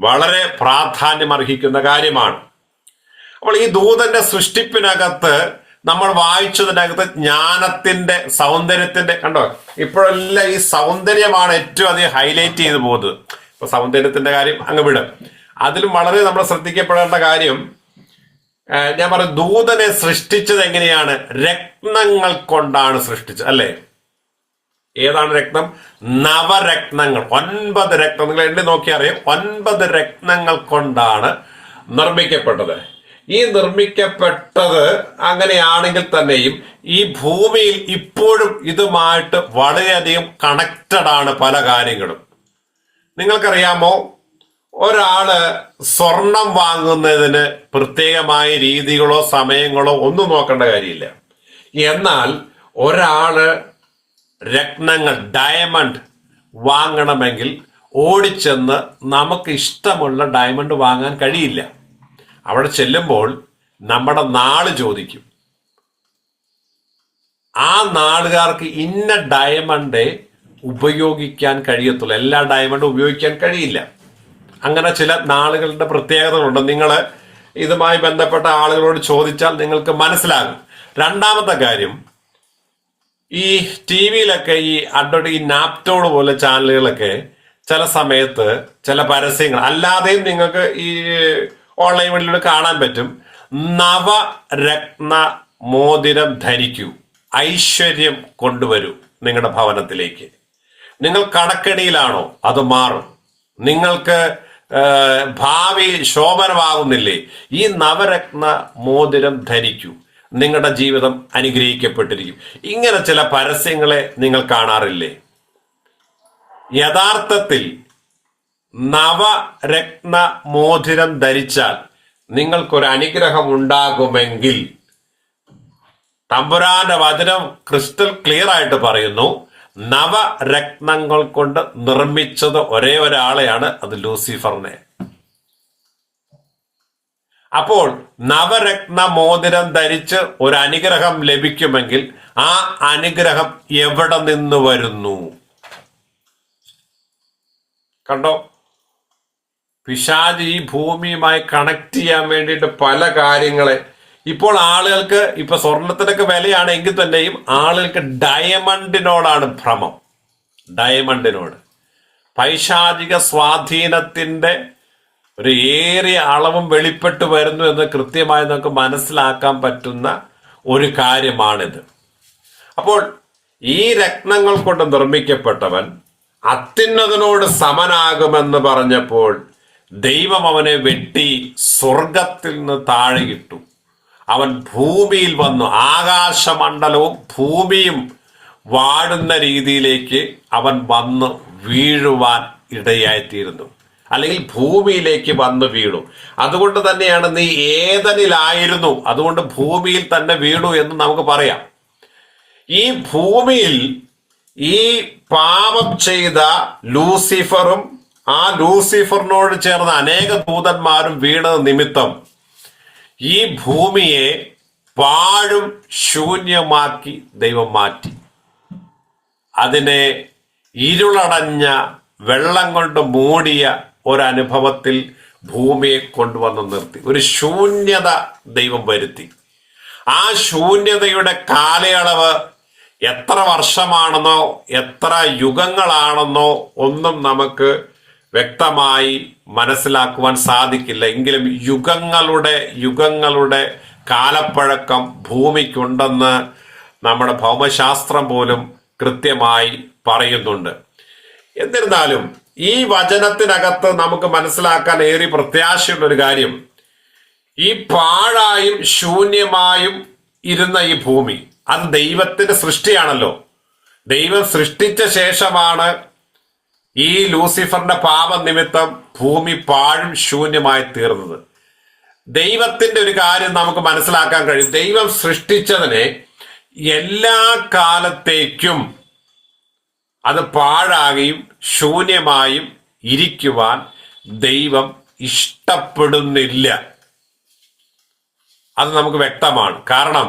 A: വളരെ പ്രാധാന്യമർഹിക്കുന്ന കാര്യമാണ്. അപ്പോൾ ഈ ദൂതന്റെ സൃഷ്ടിപ്പിനകത്ത് നമ്മൾ വായിച്ചതിനകത്ത് ജ്ഞാനത്തിന്റെ സൗന്ദര്യത്തിന്റെ കണ്ടോ, ഇപ്പോഴെല്ലാം ഈ സൗന്ദര്യമാണ് ഏറ്റവും അധികം ഹൈലൈറ്റ് ചെയ്തു പോകുന്നത്. ഇപ്പൊ സൗന്ദര്യത്തിന്റെ കാര്യം അങ്ങ് വിടും. അതിലും വളരെ നമ്മൾ ശ്രദ്ധിക്കപ്പെടേണ്ട കാര്യം ഞാൻ പറഞ്ഞു, ദൂതനെ സൃഷ്ടിച്ചത് എങ്ങനെയാണ്? രത്നങ്ങൾ കൊണ്ടാണ് സൃഷ്ടിച്ചത്, അല്ലേ? ഏതാണ് രത്നം? നവരത്നങ്ങൾ. 9 രത്നം. നിങ്ങൾ എണ്ണി നോക്കി അറിയാം. 9 രത്നങ്ങൾ കൊണ്ടാണ് നിർമ്മിക്കപ്പെട്ടത്. ഈ നിർമ്മിക്കപ്പെട്ടത് അങ്ങനെയാണെങ്കിൽ തന്നെയും ഈ ഭൂമിയിൽ ഇപ്പോഴും ഇതുമായിട്ട് വളരെയധികം കണക്റ്റഡ് ആണ് പല കാര്യങ്ങളും. നിങ്ങൾക്കറിയാമോ, ഒരാള് സ്വർണം വാങ്ങുന്നതിന് പ്രത്യേകമായ രീതികളോ സമയങ്ങളോ ഒന്നും നോക്കേണ്ട കാര്യമില്ല. എന്നാൽ ഒരാള് രത്നങ്ങൾ, ഡയമണ്ട് വാങ്ങണമെങ്കിൽ ഓടിച്ചെന്ന് നമുക്ക് ഇഷ്ടമുള്ള ഡയമണ്ട് വാങ്ങാൻ കഴിയില്ല. അവിടെ ചെല്ലുമ്പോൾ നമ്മുടെ നാള് ചോദിക്കും. ആ നാളുകാർക്ക് ഇന്ന ഡയമണ്ടേ ഉപയോഗിക്കാൻ കഴിയത്തുള്ളൂ, എല്ലാ ഡയമണ്ടും ഉപയോഗിക്കാൻ കഴിയില്ല. അങ്ങനെ ചില നാളുകളുടെ പ്രത്യേകതകളുണ്ട്. നിങ്ങൾ ഇതുമായി ബന്ധപ്പെട്ട ആളുകളോട് ചോദിച്ചാൽ നിങ്ങൾക്ക് മനസ്സിലാകും. രണ്ടാമത്തെ കാര്യം, ഈ ടി വിയിലൊക്കെ ഈ നാപ്റ്റോള് പോലെ ചാനലുകളൊക്കെ ചില സമയത്ത് ചില പരസ്യങ്ങൾ അല്ലാതെയും നിങ്ങൾക്ക് ഈ ഓൺലൈൻ വഴിയിലൂടെ കാണാൻ പറ്റും. നവരത്ന മോതിരം ധരിക്കൂ, ഐശ്വര്യം കൊണ്ടുവരൂ നിങ്ങളുടെ ഭവനത്തിലേക്ക്. നിങ്ങൾ കടക്കെണിയിലാണോ? അത് മാറും. നിങ്ങൾക്ക് ഭാവി ശോഭനമാകുന്നില്ലേ? ഈ നവരത്ന മോതിരം ധരിക്കൂ, നിങ്ങളുടെ ജീവിതം അനുഗ്രഹിക്കപ്പെട്ടിരിക്കും. ഇങ്ങനെ ചില പരസ്യങ്ങളെ നിങ്ങൾ കാണാറില്ലേ? യഥാർത്ഥത്തിൽ നവരത്ന മോതിരം ധരിച്ചാൽ നിങ്ങൾക്കൊരു അനുഗ്രഹം ഉണ്ടാകുമെങ്കിൽ തമ്പുരാന്റെ വചനം ക്രിസ്റ്റൽ ക്ലിയർ ആയിട്ട് പറയുന്നു, നവരത്നങ്ങൾ കൊണ്ട് നിർമ്മിച്ചത് ഒരേ ഒരാളെയാണ്, അത് ലൂസിഫറിനെ. അപ്പോൾ നവരത്ന മോതിരം ധരിച്ച് ഒരു അനുഗ്രഹം ലഭിക്കുമെങ്കിൽ ആ അനുഗ്രഹം എവിടെ നിന്ന് വരുന്നു? കണ്ടോ? പിശാച് ഈ ഭൂമിയുമായി കണക്ട് ചെയ്യാൻ വേണ്ടിയിട്ട് പല കാര്യങ്ങളെ ഇപ്പോൾ ആളുകൾക്ക്, ഇപ്പൊ സ്വർണത്തിനൊക്കെ വിലയാണ് എങ്കിൽ തന്നെയും ആളുകൾക്ക് ഡയമണ്ടിനോടാണ് ഭ്രമം. ഡയമണ്ടിനോട് പൈശാചിക സ്വാധീനത്തിന്റെ ഒരു ഏറിയ അളവും വെളിപ്പെട്ട് വരുന്നു എന്ന് കൃത്യമായി നമുക്ക് മനസ്സിലാക്കാൻ പറ്റുന്ന ഒരു കാര്യമാണിത്. അപ്പോൾ ഈ രത്നങ്ങൾ കൊണ്ട് നിർമ്മിക്കപ്പെട്ടവൻ അത്യുന്നതനോട് സമനാകുമെന്ന് പറഞ്ഞപ്പോൾ ദൈവം അവനെ വെട്ടി സ്വർഗത്തിൽ നിന്ന് താഴെയിട്ടു. അവൻ ഭൂമിയിൽ വന്നു. ആകാശമണ്ഡലവും ഭൂമിയും വാഴുന്ന രീതിയിലേക്ക് അവൻ വന്ന് വീഴുവാൻ ഇടയായിത്തീരുന്നു, അല്ലെങ്കിൽ ഭൂമിയിലേക്ക് വന്ന് വീണു. അതുകൊണ്ട് തന്നെയാണ് നീ ഏദനിലായിരുന്നു, അതുകൊണ്ട് ഭൂമിയിൽ തന്നെ വീണു എന്ന് നമുക്ക് പറയാം. ഈ ഭൂമിയിൽ ഈ പാപം ചെയ്ത ലൂസിഫറും ആ ലൂസിഫറിനോട് ചേർന്ന അനേക ദൂതന്മാരും വീണത് നിമിത്തം ഈ ഭൂമിയെ പാഴും ശൂന്യമാക്കി ദൈവം മാറ്റി. അതിനെ ഇരുളടഞ്ഞ വെള്ളം കൊണ്ട് മൂടിയ ഒരനുഭവത്തിൽ ഭൂമിയെ കൊണ്ടുവന്ന് നിർത്തി. ഒരു ശൂന്യത ദൈവം വരുത്തി. ആ ശൂന്യതയുടെ കാലയളവ് എത്ര വർഷമാണെന്നോ എത്ര യുഗങ്ങളാണെന്നോ ഒന്നും നമുക്ക് വ്യക്തമായി മനസ്സിലാക്കുവാൻ സാധിക്കില്ല. എങ്കിലും യുഗങ്ങളുടെ കാലപ്പഴക്കം ഭൂമിക്കുണ്ടെന്ന് നമ്മുടെ ഭൗമശാസ്ത്രം പോലും കൃത്യമായി പറയുന്നുണ്ട്. എന്നിരുന്നാലും ഈ വചനത്തിനകത്ത് നമുക്ക് മനസ്സിലാക്കാൻ ഏറെ പ്രത്യാശയുള്ള ഒരു കാര്യം, ഈ പാഴായും ശൂന്യമായും ഇരുന്ന ഈ ഭൂമി അത് ദൈവത്തിന്റെ സൃഷ്ടിയാണല്ലോ. ദൈവം സൃഷ്ടിച്ച ശേഷമാണ് ഈ ലൂസിഫറിന്റെ പാപനിമിത്തം ഭൂമി പാഴും ശൂന്യമായി തീർന്നത്. ദൈവത്തിന്റെ ഒരു കാര്യം നമുക്ക് മനസ്സിലാക്കാൻ കഴിയും. ദൈവം സൃഷ്ടിച്ചതിനെ എല്ലാ കാലത്തേക്കും അത് പാഴാകുകയും ശൂന്യമായും ഇരിക്കുവാൻ ദൈവം ഇഷ്ടപ്പെടുന്നില്ല. അത് നമുക്ക് വ്യക്തമാണ്. കാരണം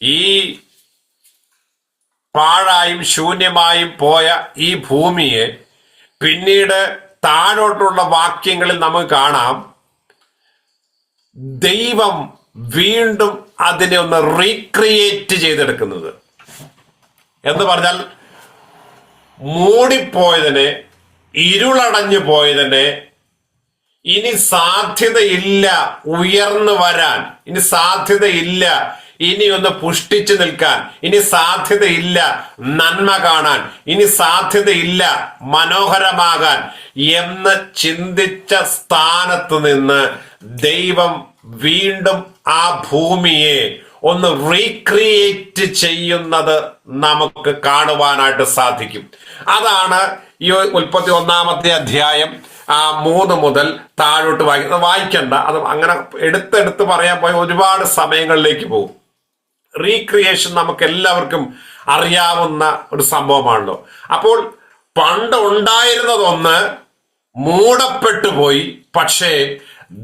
A: ഈ പാഴായും ശൂന്യമായും പോയ ഈ ഭൂമിയെ പിന്നീട് താഴോട്ടുള്ള വാക്യങ്ങളിൽ നമുക്ക് കാണാം, ദൈവം വീണ്ടും അതിനെ ഒന്ന് റീക്രിയേറ്റ് ചെയ്തെടുക്കുന്നത്. എന്ന് പറഞ്ഞാൽ മൂടിപ്പോയതിനെ, ഇരുളടഞ്ഞു പോയതിനെ ഇനി സാധ്യതയില്ല ഉയർന്നു വരാൻ, ഇനി സാധ്യതയില്ല ഇനി ഒന്ന് പുഷ്ടിച്ചു നിൽക്കാൻ, ഇനി സാധ്യതയില്ല നന്മ കാണാൻ, ഇനി സാധ്യതയില്ല മനോഹരമാകാൻ എന്ന് ചിന്തിച്ച സ്ഥാനത്ത് നിന്ന് ദൈവം വീണ്ടും ആ ഭൂമിയെ ഒന്ന് റീക്രിയേറ്റ് ചെയ്യുന്നത് നമുക്ക് കാണുവാനായിട്ട് സാധിക്കും. അതാണ് ഈ 31-ാമത്തെ അധ്യായം 3 മുതൽ താഴോട്ട് വായിക്കണ്ട. അത് അങ്ങനെ എടുത്തെടുത്ത് പറയാൻ പോയ ഒരുപാട് സമയങ്ങളിലേക്ക് പോകും. റീക്രിയേഷൻ നമുക്ക് എല്ലാവർക്കും അറിയാവുന്ന ഒരു സംഭവമാണല്ലോ. അപ്പോൾ പണ്ട് ഉണ്ടായിരുന്നതൊന്ന് മൂടപ്പെട്ടു പോയി, പക്ഷേ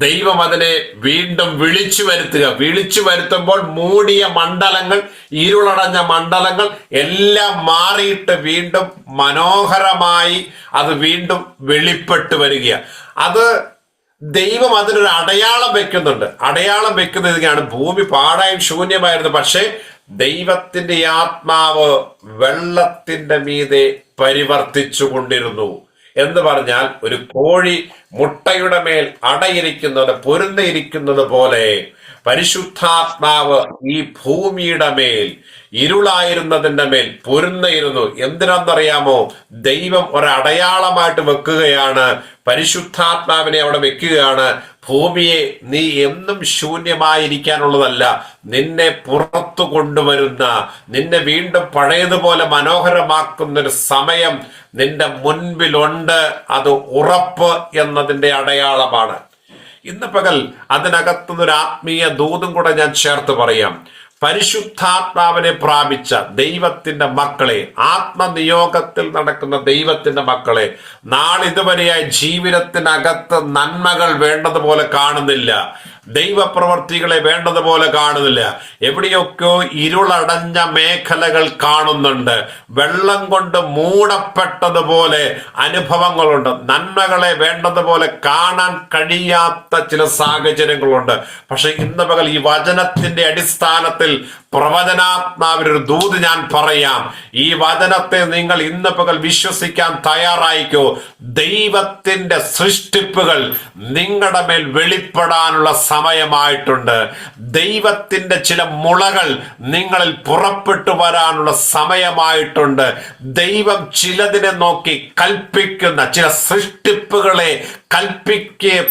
A: ദൈവം അതിനെ വീണ്ടും വിളിച്ചു വരുത്തുമ്പോൾ മൂടിയ മണ്ഡലങ്ങൾ, ഇരുളടഞ്ഞ മണ്ഡലങ്ങൾ എല്ലാം മാറിയിട്ട് വീണ്ടും മനോഹരമായി അത് വീണ്ടും വെളിപ്പെട്ട് വരികയാണ്. അത് ദൈവം അതിനൊരു അടയാളം വെക്കുന്നുണ്ട്. അടയാളം വെക്കുന്നതാണ് ഭൂമി പാഴായും ശൂന്യമായിരുന്നു, പക്ഷെ ദൈവത്തിന്റെ ആത്മാവ് വെള്ളത്തിന്റെ മീതെ പരിവർത്തിച്ചു കൊണ്ടിരുന്നു. എന്ന് പറഞ്ഞാൽ ഒരു കോഴി മുട്ടയുടെ മേൽ അടയിരിക്കുന്നത്, പൊരുന്നിരിക്കുന്നത് പോലെ പരിശുദ്ധാത്മാവ് ഈ ഭൂമിയുടെ മേൽ, ഇരുളായിരുന്നതിന്റെ മേൽ പൊരുന്നിരുന്നു. എന്തിനാണെന്നറിയാമോ? ദൈവം ഒരടയാളമായിട്ട് വെക്കുകയാണ്, പരിശുദ്ധാത്മാവിനെ അവിടെ വെക്കുകയാണ്. ഭൂമിയെ നീ എന്നും ശൂന്യമായിരിക്കാനുള്ളതല്ല, നിന്നെ പുറത്തു കൊണ്ടുവരുന്ന, നിന്നെ വീണ്ടും പഴയതുപോലെ മനോഹരമാക്കുന്നൊരു സമയം നിന്റെ മുൻപിലുണ്ട്. അത് ഉറപ്പ് എന്നതിന്റെ അടയാളമാണ്. ഇന്ന് പകൽ അതിനകത്തുനിന്നൊരു ആത്മീയ ദൂതും കൂടെ ഞാൻ ചേർത്ത് പറയാം. പരിശുദ്ധാത്മാവിനെ പ്രാപിച്ച ദൈവത്തിന്റെ മക്കളെ, ആത്മനിയോഗത്തിൽ നടക്കുന്ന ദൈവത്തിന്റെ മക്കളെ, നാളിതുവരെയായി ജീവിതത്തിനകത്ത് നന്മകൾ വേണ്ടതുപോലെ കാണുന്നില്ല, ദൈവപ്രവർത്തികളെ വേണ്ടതുപോലെ കാണുന്നില്ല. എവിടെയൊക്കെയോ ഇരുളടഞ്ഞ മേഖലകൾ കാണുന്നുണ്ട്, വെള്ളം കൊണ്ട് മൂടപ്പെട്ടതുപോലെ അനുഭവങ്ങളുണ്ട്, നന്മകളെ വേണ്ടതുപോലെ കാണാൻ കഴിയാത്ത ചില സാഹചര്യങ്ങളുണ്ട്. പക്ഷെ ഇന്ന് പകൽ ഈ വചനത്തിന്റെ അടിസ്ഥാനത്തിൽ പ്രവചനാത്മാവിനൊരു ദൂത് ഞാൻ പറയാം. ഈ വചനത്തെ നിങ്ങൾ ഇന്ന് പകൽ വിശ്വസിക്കാൻ തയ്യാറായിക്കോ. ദൈവത്തിന്റെ സൃഷ്ടിപ്പുകൾ നിങ്ങളുടെ മേൽ വെളിപ്പെടാനുള്ള സമയമായിട്ടുണ്ട്. ദൈവത്തിന്റെ ചില മുളകൾ നിങ്ങളിൽ പുറപ്പെട്ടു വരാനുള്ള സമയമായിട്ടുണ്ട്. ദൈവം ചിലതിനെ നോക്കി കൽപ്പിക്കുന്ന, ചില സൃഷ്ടിപ്പുകളെ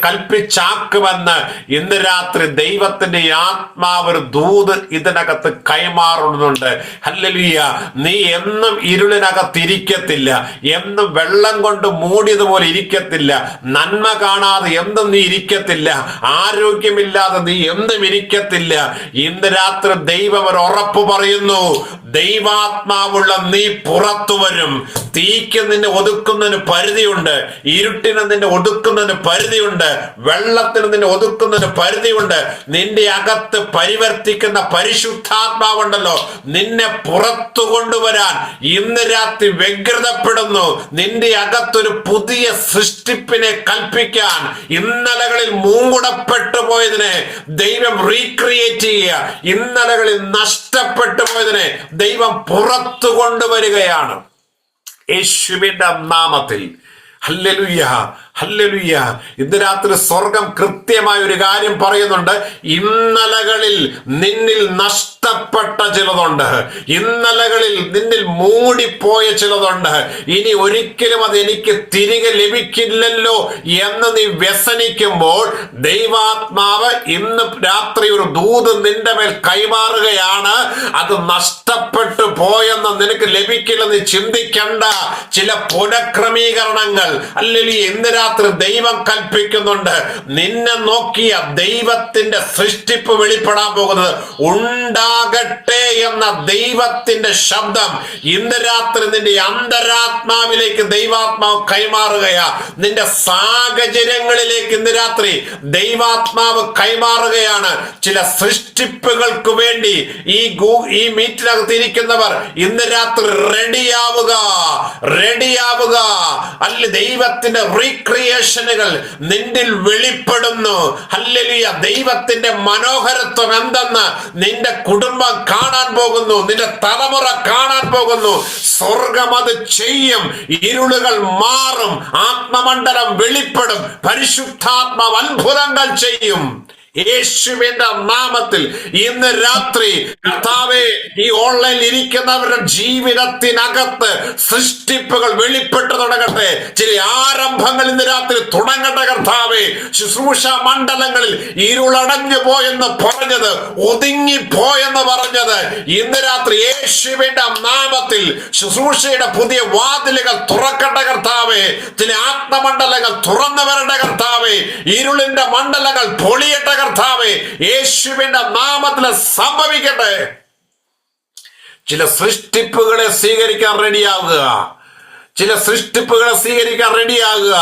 A: കൽപ്പിച്ചാക്കുമെന്ന് ഇന്ന് രാത്രി ദൈവത്തിന്റെ ആത്മാവ് ഒരു ദൂത് ഇതിനകത്ത് കൈമാറുന്നുണ്ട്. ഹല്ലേലൂയ. നീ എന്നും ഇരുളിനകത്തിരിക്കത്തില്ല, എന്നും വെള്ളം കൊണ്ട് മൂടിയതുപോലെ ഇരിക്കത്തില്ല, നന്മ കാണാതെ എന്നും നീ ഇരിക്കത്തില്ല, ആരോഗ്യമില്ലാതെ നീ എന്നും ഇരിക്കത്തില്ല. ഇന്ന് രാത്രി ദൈവം ഒരു ഉറപ്പ് പറയുന്നു, ദൈവാത്മാവുള്ള നീ പുറത്തു വരും. തീക്ക് നിന്നെ ഒതുക്കുന്നതിന് പരിധിയുണ്ട്, ഇരുട്ടിന് നിന്നെ ഒതുക്കുന്നതിന് പരിധിയുണ്ട്, വെള്ളത്തിന് നിന്നെ ഒതുക്കുന്നതിന് പരിധിയുണ്ട്. നിന്റെ അകത്ത് പരിവർത്തിക്കുന്ന പരിശുദ്ധാത്മാവുണ്ടല്ലോ, നിന്നെ പുറത്തു കൊണ്ടുവരാൻ ഇന്ന് രാത്രി വ്യഗ്രതപ്പെടുന്നു. നിന്റെ അകത്തൊരു പുതിയ സൃഷ്ടിപ്പിനെ കൽപ്പിക്കാൻ, ഇന്നലകളിൽ മൂടപ്പെട്ടു പോയതിനെ ദൈവം റീക്രിയേറ്റ് ചെയ്യുക, ഇന്നലകളിൽ നഷ്ടപ്പെട്ടു പോയതിനെ ദൈവം പുറത്തു കൊണ്ടുവരികയാണ് യേശുവിന്റെ നാമത്തിൽ. Hallelujah, hallelujah. ഇന്ന് രാത്രി സ്വർഗം കൃത്യമായ ഒരു കാര്യം പറയുന്നുണ്ട്. ഇന്നലകളിൽ നിന്നിൽ നഷ്ടപ്പെട്ട ചിലതുണ്ട്, ഇന്നലകളിൽ നിന്നിൽ മൂടിപ്പോയ ചിലതുണ്ട്. ഇനി ഒരിക്കലും അത് എനിക്ക് തിരികെ ലഭിക്കില്ലല്ലോ എന്ന് നീ വ്യസനിക്കുമ്പോൾ ദൈവാത്മാവ് ഇന്ന് രാത്രി ഒരു ദൂത് നിന്റെ മേൽ കൈമാറുകയാണ്. അത് നഷ്ടപ്പെട്ടു പോയെന്ന് നിനക്ക് ലഭിക്കില്ലെന്ന് ചിന്തിക്കണ്ട. ചില പുനഃക്രമീകരണങ്ങൾ അല്ലെങ്കിൽ ഇന്ന് രാത്രി ദൈവം കൽപ്പിക്കുന്നുണ്ട്. നിന്നെ നോക്കിയ ദൈവത്തിന്റെ സൃഷ്ടിപ്പ് വെളിപ്പെടാൻ പോകുന്നത്. ഉണ്ടാകട്ടെ എന്ന ദൈവത്തിന്റെ ശബ്ദം ഇന്ന് രാത്രി നിന്റെ അന്തരാത്മാവിലേക്ക് ദൈവാത്മാവ് കൈമാറുകയാ. നിന്റെ സാഹചര്യങ്ങളിലേക്ക് ഇന്ന് രാത്രി ദൈവാത്മാവ് കൈമാറുകയാണ്. ചില സൃഷ്ടിപ്പുകൾക്ക് വേണ്ടി ഈ മീറ്റിനകത്ത് ഇരിക്കുന്നവർ ഇന്ന് രാത്രി റെഡിയാവുക. അല്ല, ദൈവത്തിന്റെ റീക്രിയേഷനുകൾ നിന്നിൽ വെളിപ്പെടുന്നു. ഹല്ലേലൂയ. ദൈവത്തിന്റെ മനോഹരത്വം എന്തെന്ന് നിന്റെ കുടുംബം കാണാൻ പോകുന്നു, നിന്റെ തലമുറ കാണാൻ പോകുന്നു. സ്വർഗം അത് ചെയ്യും. ഇരുളുകൾ മാറും, ആത്മമണ്ഡലം വെളിപ്പെടും, പരിശുദ്ധാത്മാവ് അത്ഭുതങ്ങൾ ചെയ്യും യേശുവിന്റെ നാമത്തിൽ. ഇന്ന് രാത്രി കർത്താവേ, ഈ ഓൺലൈനിൽ ഇരിക്കുന്നവരുടെ ജീവിതത്തിനകത്ത് സൃഷ്ടിപ്പുകൾ വെളിപ്പെട്ടു തുടങ്ങട്ടെ. ചില ആരംഭങ്ങൾ ഇന്ന് രാത്രി തുടങ്ങട്ടെ കർത്താവേ. ശുശ്രൂഷ മണ്ഡലങ്ങളിൽ ഇരുളടഞ്ഞു പോയെന്ന് പറഞ്ഞത്, ഒതുങ്ങിപ്പോയെന്ന് പറഞ്ഞത് ഇന്ന് രാത്രി യേശുവിന്റെ നാമത്തിൽ ശുശ്രൂഷയുടെ പുതിയ വാതിലുകൾ തുറക്കട്ടെ കർത്താവേ. ചില ആത്മമണ്ഡലങ്ങൾ തുറന്നു വരട്ടെ കർത്താവേ. ഇരുളിന്റെ മണ്ഡലങ്ങൾ പൊളിയട്ടെ കർത്താവേ. യേശുവിന്റെ നാമത്തിൽ സംഭവിക്കട്ടെ. ചില സൃഷ്ടിപ്പുകളെ സ്വീകരിക്കാൻ റെഡിയാവുക.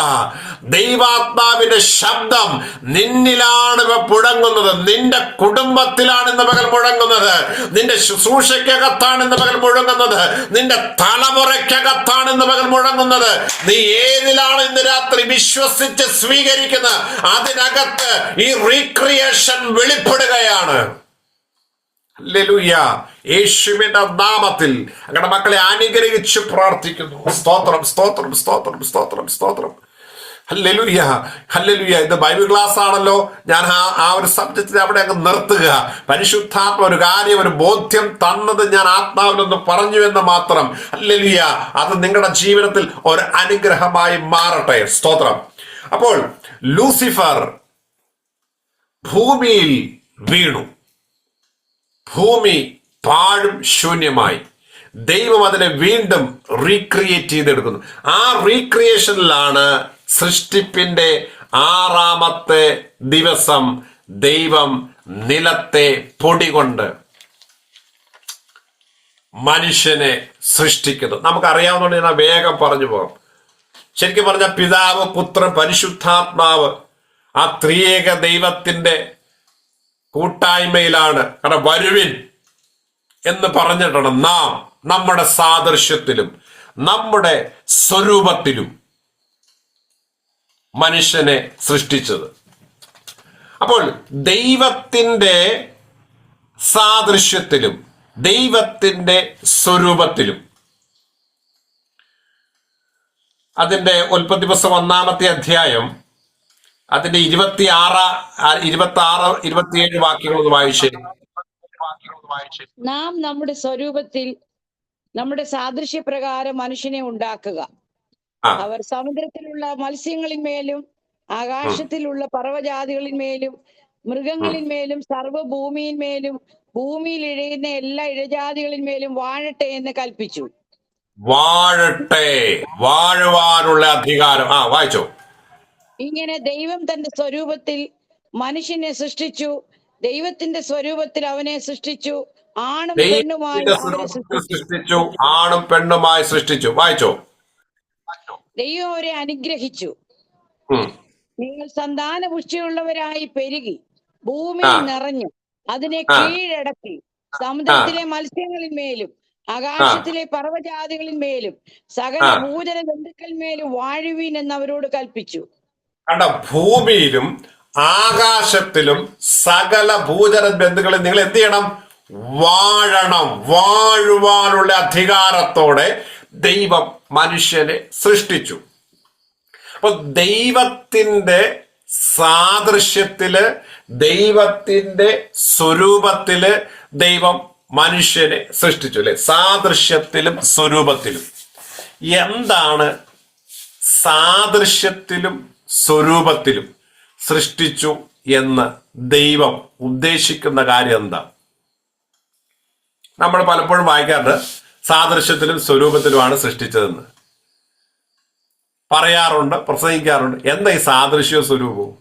A: ദൈവാത്മാവിന്റെ ശബ്ദം നിന്നിലാണ് ഇവ മുഴങ്ങുന്നത്. നിന്റെ കുടുംബത്തിലാണ് ഇന്ന് പകൽ മുഴങ്ങുന്നത്. നിന്റെ ശുശ്രൂഷയ്ക്കകത്താണ് ഇന്ന് പകൽ മുഴങ്ങുന്നത്. നിന്റെ തലമുറയ്ക്കകത്താണ് ഇന്ന് പകൽ മുഴങ്ങുന്നത്. നീ ഏതിലാണ് ഇന്ന് രാത്രി വിശ്വസിച്ച് സ്വീകരിക്കുന്നത്, അതിനകത്ത് ഈ റീക്രിയേഷൻ വെളിപ്പെടുകയാണ്. ഹല്ലേലൂയ. യേശുവിന്റെ നാമത്തിൽ അങ്ങനെ മക്കളെ അനുഗ്രഹിച്ച് പ്രാർത്ഥിക്കുന്നു. സ്തോത്രം, സ്തോത്രം, സ്തോത്രം, സ്തോത്രം, സ്തോത്രം. Hallelujah, hallelujah. ഇത് ബൈബിൾ ക്ലാസ് ആണല്ലോ. ഞാൻ ആ ഒരു സബ്ജക്റ്റിനെ അവിടെ അങ്ങ് നിർത്തുക. പരിശുദ്ധാത്മ ഒരു കാര്യം, ഒരു ബോധ്യം തന്നത് ഞാൻ ആത്മാവിലൊന്ന് പറഞ്ഞു എന്ന് മാത്രം. ഹല്ലേലൂയ. അത് നിങ്ങളുടെ ജീവിതത്തിൽ ഒരു അനുഗ്രഹമായി മാറട്ടെ. സ്തോത്രം. അപ്പോൾ ലൂസിഫർ ഭൂമിയിൽ വീണു. ഭൂമി പാഴും ശൂന്യമായി. ദൈവം അതിനെ വീണ്ടും റീക്രിയേറ്റ് ചെയ്തെടുക്കുന്നു. ആ റീക്രിയേഷനിലാണ് സൃഷ്ടിപ്പിന്റെ 6ാമത്തെ ദിവസം ദൈവം നിലത്തെ പൊടി കൊണ്ട് മനുഷ്യനെ സൃഷ്ടിക്കുന്നത്. നമുക്കറിയാവുന്നതുകൊണ്ട് ഞാൻ വേഗം പറഞ്ഞു പോകാം. ശരിക്കും പറഞ്ഞ പിതാവ്, പുത്രൻ, പരിശുദ്ധാത്മാവ് ആ ത്രിയേക ദൈവത്തിന്റെ കൂട്ടായ്മയിലാണ്. കാരണം വരുവിൻ എന്ന് പറഞ്ഞിട്ടാണ് നാം നമ്മുടെ സാദൃശ്യത്തിലും നമ്മുടെ സ്വരൂപത്തിലും മനുഷ്യനെ സൃഷ്ടിച്ചത്. അപ്പോൾ ദൈവത്തിന്റെ സാദൃശ്യത്തിലും ദൈവത്തിന്റെ സ്വരൂപത്തിലും. അതിന്റെ ഉൽപ്പത്തി പുസ്തകം 1-ാമത്തെ അധ്യായം അതിന്റെ 26, 27 വാക്യങ്ങളൊന്ന് വായിച്ചേ.
C: നാം നമ്മുടെ സ്വരൂപത്തിൽ നമ്മുടെ സാദൃശ്യപ്രകാരം മനുഷ്യനെ ഉണ്ടാക്കുക. അവർ സമുദ്രത്തിലുള്ള മത്സ്യങ്ങളിന്മേലും ആകാശത്തിലുള്ള പർവ്വജാതികളിന്മേലും മൃഗങ്ങളിന്മേലും സർവ്വഭൂമിയിന്മേലും ഭൂമിയിൽ ഇഴയുന്ന എല്ലാ ഇഴജാതികളിന്മേലും വാഴട്ടെ എന്ന് കൽപ്പിച്ചു.
A: വാഴട്ടെ, വാഴുവാനുള്ള അധികാരം. വായിച്ചോ.
C: ഇങ്ങനെ ദൈവം തന്റെ സ്വരൂപത്തിൽ മനുഷ്യനെ സൃഷ്ടിച്ചു, ദൈവത്തിന്റെ സ്വരൂപത്തിൽ അവനെ സൃഷ്ടിച്ചു, ആണും പെണ്ണുമായി അവനെ
A: സൃഷ്ടിച്ചു, ആണും പെണ്ണുമായി സൃഷ്ടിച്ചു. വായിച്ചോ.
C: ദൈവം അവരെ അനുഗ്രഹിച്ചു. നിങ്ങൾ സന്താനപുഷ്ടിയുള്ളവരായി പെരുകി ഭൂമിയിൽ നിറഞ്ഞു അതിനെ കീഴടക്കി സമുദ്രത്തിലെ മത്സ്യങ്ങളിന്മേലും ആകാശത്തിലെ പർവ്വജാതികളിന്മേലും സകല ഭൂചര ജന്തുക്കളിന്മേലും വാഴുവീൻ എന്ന് അവരോട് കൽപ്പിച്ചു.
A: കണ്ട, ഭൂമിയിലും ആകാശത്തിലും സകല ഭൂചര ബന്ധുക്കളും നിങ്ങൾ എന്ത് ചെയ്യണം? വാഴണം. വാഴുവാനുള്ള അധികാരത്തോടെ ദൈവം മനുഷ്യനെ സൃഷ്ടിച്ചു. അപ്പൊ ദൈവത്തിന്റെ സാദൃശ്യത്തില്, ദൈവത്തിന്റെ സ്വരൂപത്തില് ദൈവം മനുഷ്യനെ സൃഷ്ടിച്ചു, അല്ലെ? സാദൃശ്യത്തിലും സ്വരൂപത്തിലും. എന്താണ് സാദൃശ്യത്തിലും സ്വരൂപത്തിലും സൃഷ്ടിച്ചു എന്ന് ദൈവം ഉദ്ദേശിക്കുന്ന കാര്യം എന്താ? നമ്മൾ പലപ്പോഴും വായിക്കാറുണ്ട് സാദൃശ്യത്തിലും സ്വരൂപത്തിലുമാണ് സൃഷ്ടിച്ചതെന്ന് പറയാറുണ്ട്, പ്രസംഗിക്കാറുണ്ട്. എന്താ ഈ സാദൃശ്യവും സ്വരൂപവും?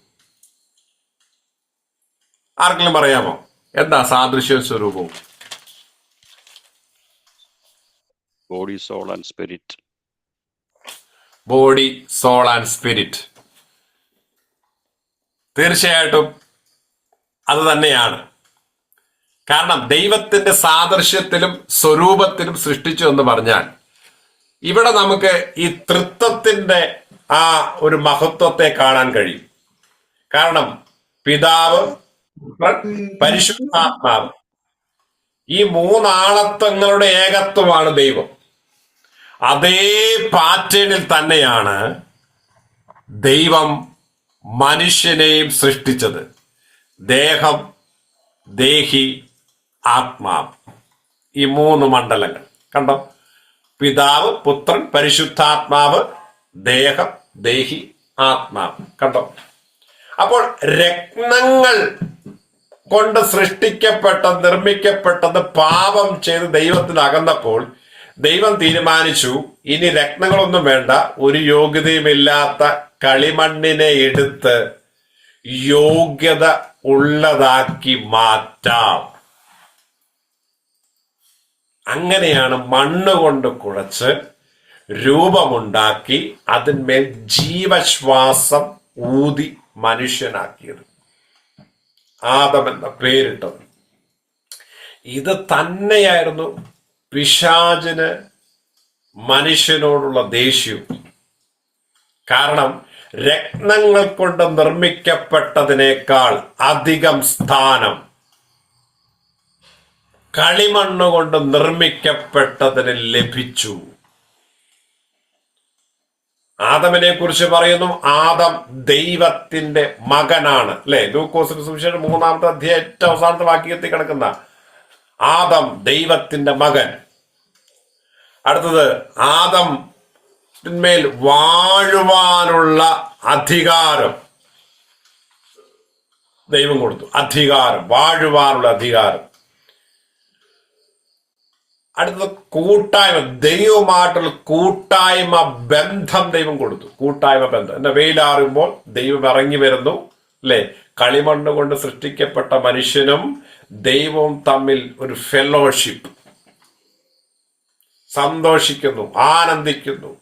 A: ആർക്കെങ്കിലും പറയാമോ എന്താ സാദൃശ്യവും സ്വരൂപവും?
D: Body, soul and spirit.
A: Body, soul and spirit. തീർച്ചയായിട്ടും അത് തന്നെയാണ്. കാരണം ദൈവത്തിന്റെ സാദൃശ്യത്തിലും സ്വരൂപത്തിലും സൃഷ്ടിച്ചു എന്ന് പറഞ്ഞാൽ ഇവിടെ നമുക്ക് ഈ തൃത്വത്തിന്റെ ആ ഒരു മഹത്വത്തെ കാണാൻ കഴിയും. കാരണം പിതാവ്, പരിശുദ്ധാത്മാവ്, ഈ മൂന്നാളത്വങ്ങളുടെ ഏകത്വമാണ് ദൈവം. അതേ പാറ്റേണിൽ തന്നെയാണ് ദൈവം മനുഷ്യനെയും സൃഷ്ടിച്ചത്. ദേഹം, ദേഹി, ആത്മാവ്, ഈ മൂന്ന് മണ്ഡലങ്ങൾ കണ്ടോ? പിതാവ്, പുത്രൻ, പരിശുദ്ധാത്മാവ്, ദേഹം, ദേഹി, ആത്മാവ്. കണ്ടോ? അപ്പോൾ രത്നങ്ങൾ കൊണ്ട് സൃഷ്ടിക്കപ്പെട്ടത്, നിർമ്മിക്കപ്പെട്ടത് പാപം ചെയ്ത് ദൈവത്തിൽ അകന്നപ്പോൾ ദൈവം തീരുമാനിച്ചു, ഇനി രത്നങ്ങളൊന്നും വേണ്ട, ഒരു യോഗ്യതയുമില്ലാത്ത കളിമണ്ണിനെ എടുത്ത് യോഗ്യത ഉള്ളതാക്കി മാറ്റാം. അങ്ങനെയാണ് മണ്ണ് കൊണ്ട് കുഴച്ച് രൂപമുണ്ടാക്കി അതിന്മേൽ ജീവശ്വാസം ഊതി മനുഷ്യനാക്കിയത്, ആദം എന്ന പേരിട്ടത്. ഇത് തന്നെയായിരുന്നു പിശാചിന് മനുഷ്യനോടുള്ള ദേഷ്യവും. കാരണം രത്നങ്ങൾ കൊണ്ട് നിർമ്മിക്കപ്പെട്ടതിനേക്കാൾ അധികം സ്ഥാനം കളിമണ്ണ് കൊണ്ട് നിർമ്മിക്കപ്പെട്ടതിന് ലഭിച്ചു. ആദമിനെ കുറിച്ച് പറയുന്നു, ആദം ദൈവത്തിന്റെ മകനാണ്, അല്ലെ? ലൂക്കോസിന്റെ സുവിശേഷം 3-ാമത്തെ അധ്യായം ഏറ്റവും അവസാനത്തെ വാക്യത്തിൽ കിടക്കുന്ന ആദം ദൈവത്തിന്റെ മകൻ. അടുത്തത് ആദമിന്മേൽ വാഴുവാനുള്ള അധികാരം ദൈവം കൊടുത്തു. അധികാരം, വാഴുവാനുള്ള അധികാരം. അടുത്തത് കൂട്ടായ്മ, ദൈവമായിട്ടുള്ള കൂട്ടായ്മ ബന്ധം ദൈവം കൊടുത്തു. കൂട്ടായ്മ ബന്ധം. എന്നെ വെയിലാറുമ്പോൾ ദൈവം ഇറങ്ങി വരുന്നു, അല്ലെ? കളിമണ്ണ് കൊണ്ട് സൃഷ്ടിക്കപ്പെട്ട മനുഷ്യനും ദൈവവും തമ്മിൽ ഒരു ഫെലോഷിപ്പ്, സന്തോഷിക്കുന്നു, ആനന്ദിക്കുന്നു,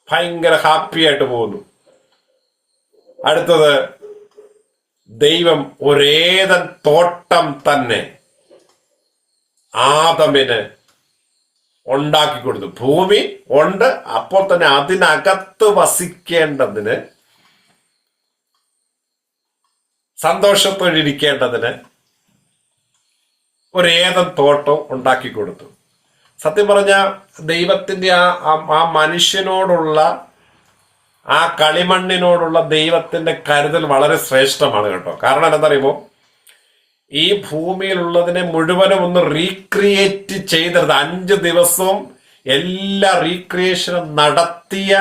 A: ഭയങ്കര ഹാപ്പി ആയിട്ട് പോകുന്നു. അടുത്തത് ദൈവം ഒരേതൻ തോട്ടം തന്നെ ആദമിന് ഉണ്ടാക്കി കൊടുത്തു. ഭൂമി ഉണ്ട്, അപ്പോൾ തന്നെ അതിനകത്ത് വസിക്കേണ്ടതിന്, സന്തോഷത്തോടിരിക്കേണ്ടതിന് ഒരേതൻ തോട്ടം ഉണ്ടാക്കി കൊടുത്തു. സത്യം പറഞ്ഞ ദൈവത്തിന്റെ ആ മനുഷ്യനോടുള്ള, ആ കളിമണ്ണിനോടുള്ള ദൈവത്തിന്റെ കരുതൽ വളരെ ശ്രേഷ്ഠമാണ് കേട്ടോ. കാരണം എന്താണെന്നറിയുമോ? ഈ ഭൂമിയിലുള്ളതിനെ മുഴുവനും ഒന്ന് റീക്രിയേറ്റ് ചെയ്തത് 5 ദിവസവും എല്ലാ റീക്രിയേഷനും നടത്തിയ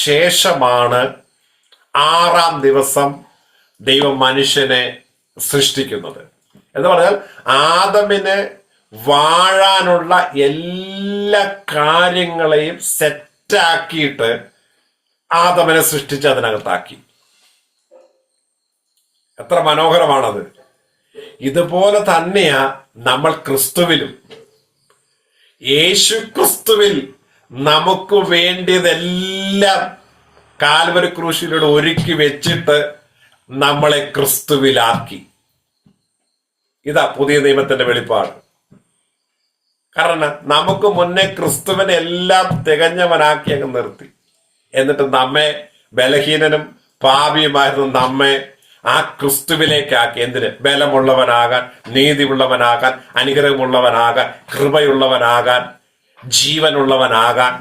A: ശേഷമാണ് 6-ാം ദിവസം ദൈവം മനുഷ്യനെ സൃഷ്ടിക്കുന്നത്. എന്ന് പറഞ്ഞാൽ ആദമിന് വാഴാനുള്ള എല്ലാ കാര്യങ്ങളെയും സെറ്റാക്കിയിട്ട് ആദമിനെ സൃഷ്ടിച്ച് അതിനകത്താക്കി. എത്ര മനോഹരമാണത്! ഇതുപോലെ തന്നെയാ നമ്മൾ ക്രിസ്തുവിലും. യേശു ക്രിസ്തുവിൽ നമുക്ക് വേണ്ടിയതെല്ലാം കാൽവരി ക്രൂശിലൂടെ ഒരുക്കി വെച്ചിട്ട് നമ്മളെ ക്രിസ്തുവിലാക്കി. ഇതാ പുതിയ നിയമത്തിന്റെ വെളിപ്പാട്. കാരണം നമുക്ക് മുന്നേ ക്രിസ്തുവിനെ എല്ലാം തികഞ്ഞവനാക്കി അങ്ങ് നിർത്തി. എന്നിട്ട് നമ്മെ ബലഹീനനും പാപിയുമായിരുന്നു നമ്മെ ആ ക്രിസ്തുവിലേക്കാക്കി. എന്തിന്? ബലമുള്ളവനാകാൻ, നീതിയുള്ളവനാകാൻ, അനുഗ്രഹമുള്ളവനാകാൻ, കൃപയുള്ളവനാകാൻ, ജീവനുള്ളവനാകാൻ.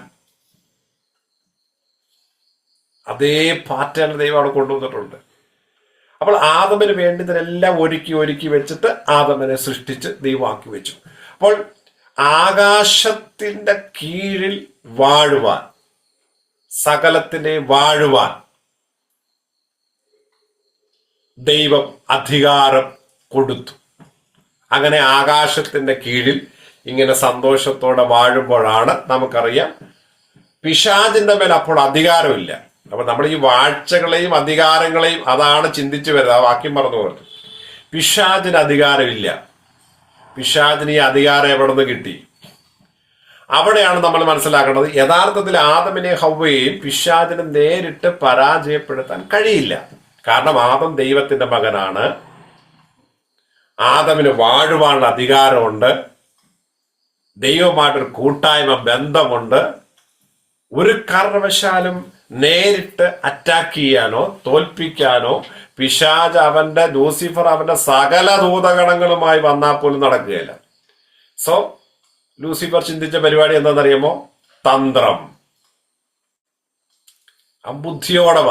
A: അതേ പാറ്റേൺ ദൈവം അവിടെ കൊണ്ടുവന്നിട്ടുണ്ട്. അപ്പോൾ ആദമിന് വേണ്ടതിനെല്ലാം ഒരുക്കി വെച്ചിട്ട് ആദമിനെ സൃഷ്ടിച്ച് ദൈവമാക്കി വെച്ചു. അപ്പോൾ ആകാശത്തിന്റെ കീഴിൽ വാഴുവാൻ, സകലത്തിനെ വാഴുവാൻ ദൈവം അധികാരം കൊടുത്തു. അങ്ങനെ ആകാശത്തിന്റെ കീഴിൽ ഇങ്ങനെ സന്തോഷത്തോടെ വാഴുമ്പോഴാണ് നമുക്കറിയാം പിശാചിന്റെ മേൽ അപ്പോൾ അധികാരമില്ല. അപ്പൊ നമ്മൾ ഈ വാഴ്ചകളെയും അധികാരങ്ങളെയും അതാണ് ചിന്തിച്ചു വരുന്നത്. ആ വാക്യം പറഞ്ഞു പറഞ്ഞു. പിശാചിന് അധികാരമില്ല. പിശാചിന് ഈ അധികാരം എവിടെ നിന്ന് കിട്ടി? അവിടെയാണ് നമ്മൾ മനസ്സിലാക്കേണ്ടത്. യഥാർത്ഥത്തിൽ ആദമിനെ ഹവ്വയെയും പിശാചിനെ നേരിട്ട് പരാജയപ്പെടുത്താൻ കഴിയില്ല. കാരണം ആദം ദൈവത്തിന്റെ മകനാണ്. ആദമിന് വാഴുവാനുള്ള അധികാരമുണ്ട്. ദൈവമായിട്ടൊരു കൂട്ടായ്മ ബന്ധമുണ്ട്. ഒരു കാരണവശാലും നേരിട്ട് അറ്റാക്ക് ചെയ്യാനോ തോൽപ്പിക്കാനോ പിശാച് അവന്റെ ലൂസിഫർ അവന്റെ സകല ദൂതഗണങ്ങളുമായി വന്നാൽ പോലും നടക്കുകയില്ല. സോ ലൂസിഫർ ചിന്തിച്ച പരിപാടി എന്താണെന്നറിയാമോ? തന്ത്രം. ആ ബുദ്ധിയോടെ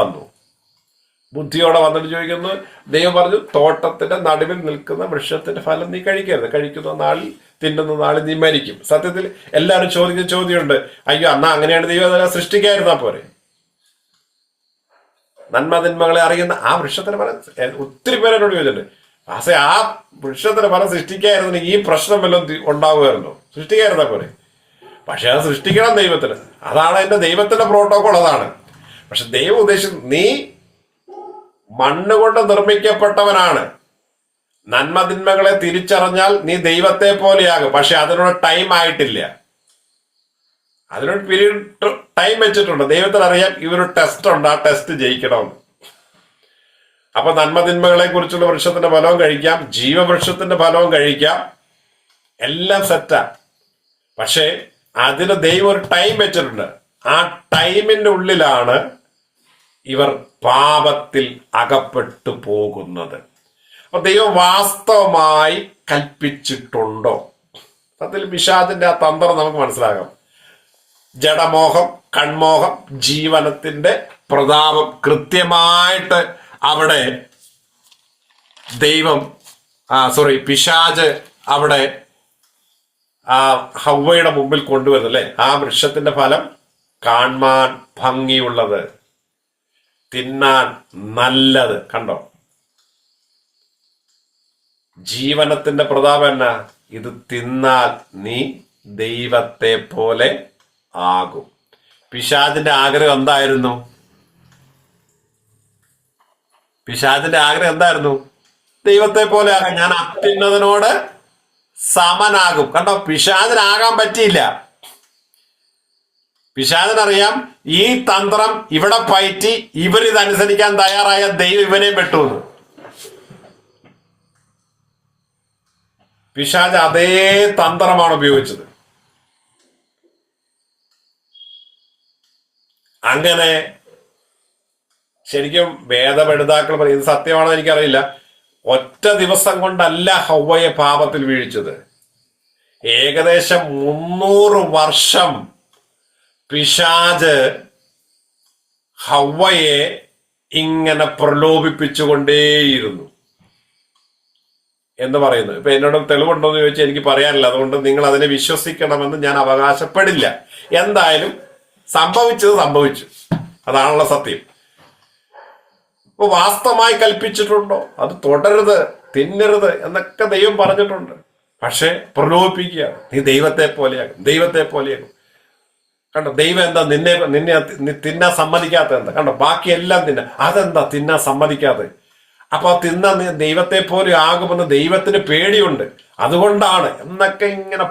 A: വന്നിട്ട് ചോദിക്കുന്നു. ദൈവം പറഞ്ഞു, തോട്ടത്തിന്റെ നടുവിൽ നിൽക്കുന്ന വൃക്ഷത്തിന്റെ ഫലം നീ കഴിക്കരുത്, കഴിക്കുന്ന നാളിൽ തിന്നുന്ന നാളിൽ നീ മരിക്കും. സത്യത്തിൽ എല്ലാവരും ചോദിക്കുന്ന ചോദ്യമുണ്ട്, അയ്യോ എന്നാ അങ്ങനെയാണ് ദൈവം അതിനെ സൃഷ്ടിക്കാതിരുന്നാ പോരെ? നന്മതിന്മകളെ അറിയുന്ന ആ വൃക്ഷത്തിന് ഫലം ഒത്തിരി പേരോട് ചോദിച്ചിട്ടുണ്ട്. പക്ഷേ ആ വൃക്ഷത്തിന് ഫലം സൃഷ്ടിക്കാതിരുന്നെങ്കിൽ ഈ പ്രശ്നം വല്ലതും ഉണ്ടാവുമായിരുന്നോ? സൃഷ്ടിക്കാതിരുന്നാ പോരെ? പക്ഷെ അത് സൃഷ്ടിക്കണം ദൈവത്തിന്. അതാണ് അതിന്റെ ദൈവത്തിന്റെ പ്രോട്ടോകോൾ, അതാണ്. പക്ഷെ ദൈവം ഉദ്ദേശിച്ചത് നീ മണ്ണ് കൊണ്ട് നിർമ്മിക്കപ്പെട്ടവനാണ്. നന്മതിന്മകളെ തിരിച്ചറിഞ്ഞാൽ നീ ദൈവത്തെ പോലെയാകും. പക്ഷെ അതിനുള്ള ടൈം ആയിട്ടില്ല. അതിനൊരു പീരീഡ് ടൈം വെച്ചിട്ടുണ്ട്. ദൈവത്തിന് അറിയാം ഇവര് ടെസ്റ്റ് ഉണ്ട്, ആ ടെസ്റ്റ് ജയിക്കണമെന്ന്. അപ്പൊ നന്മതിന്മകളെ കുറിച്ചുള്ള വൃക്ഷത്തിന്റെ ഫലവും കഴിക്കാം, ജീവവൃക്ഷത്തിന്റെ ഫലവും കഴിക്കാം, എല്ലാം സെറ്റാ. പക്ഷെ അതിന് ദൈവം ഒരു ടൈം വെച്ചിട്ടുണ്ട്. ആ ടൈമിന്റെ ഉള്ളിലാണ് ഇവർ പാപത്തിൽ അകപ്പെട്ടു പോകുന്നത്. അപ്പൊ ദൈവം വാസ്തവമായി കൽപ്പിച്ചിട്ടുണ്ടോ? അതിൽ പിശാചിന്റെ ആ തന്ത്രം നമുക്ക് മനസ്സിലാകാം. ജഡമോഹം, കൺമോഹം, ജീവനത്തിന്റെ പ്രതാപം കൃത്യമായിട്ട് അവിടെ പിശാച് അവിടെ ഹവ്വയുടെ മുമ്പിൽ കൊണ്ടുവരുന്നു അല്ലെ? ആ വൃക്ഷത്തിന്റെ ഫലം കാണാൻ ഭംഗിയുള്ളത്, തിന്നാൻ നല്ലത്. കണ്ടോ? ജീവനത്തിന്റെ പ്രതാപം എന്നാ? ഇത് തിന്നാൽ നീ ദൈവത്തെ പോലെ ആകും. പിശാചിന്റെ ആഗ്രഹം എന്തായിരുന്നു? പിശാചിന്റെ ആഗ്രഹം എന്തായിരുന്നു? ദൈവത്തെ പോലെ ആകാം, ഞാൻ അത്യുന്നതനോട് സമനാകും. കണ്ടോ? പിശാചിനാകാൻ പറ്റിയില്ല. പിശാചിനറിയാം ഈ തന്ത്രം ഇവിടെ പയറ്റി ഇവരിതനുസരിക്കാൻ തയ്യാറായ ദൈവം ഇവനെ പെട്ടുവെന്ന്. പിശാച് അതേ തന്ത്രമാണ് ഉപയോഗിച്ചത്. അങ്ങനെ ശരിക്കും വേദപഠിതാക്കൾ പറയും, ഇത് സത്യമാണെന്ന് എനിക്കറിയില്ല, ഒറ്റ ദിവസം കൊണ്ടല്ല ഹവ്വയെ പാപത്തിൽ വീഴിച്ചത്. ഏകദേശം 300 വർഷം പിശാച് ഹവ്വയെ ഇങ്ങനെ പ്രലോഭിപ്പിച്ചുകൊണ്ടേയിരുന്നു എന്ന് പറയുന്നു. ഇപ്പൊ എന്നോട് തെളിവുണ്ടോ എന്ന് ചോദിച്ചാൽ എനിക്ക് പറയാനില്ല. അതുകൊണ്ട് നിങ്ങൾ അതിനെ വിശ്വസിക്കണമെന്ന് ഞാൻ അവകാശപ്പെടില്ല. എന്തായാലും സംഭവിച്ചത് സംഭവിച്ചു, അതാണുള്ള സത്യം. അപ്പൊ വാസ്തവമായി കൽപ്പിച്ചിട്ടുണ്ടോ? അത് തുടരുത്, തിന്നരുത് എന്നൊക്കെ ദൈവം പറഞ്ഞിട്ടുണ്ട്. പക്ഷെ പ്രലോഭിപ്പിക്കുക, നീ ദൈവത്തെ പോലെയാകും, ദൈവത്തെ പോലെയാകും. കണ്ടോ, ദൈവം എന്താ നിന്നെ തിന്നാൻ സമ്മതിക്കാത്ത? എന്താ കണ്ടോ, ബാക്കിയെല്ലാം അതെന്താ തിന്നാൻ സമ്മതിക്കാതെ? അപ്പൊ നീ ദൈവത്തെ പോലെ ആകുമെന്ന് ദൈവത്തിന് പേടിയുണ്ട്, അതുകൊണ്ടാണ് എന്നൊക്കെ ഇങ്ങനെ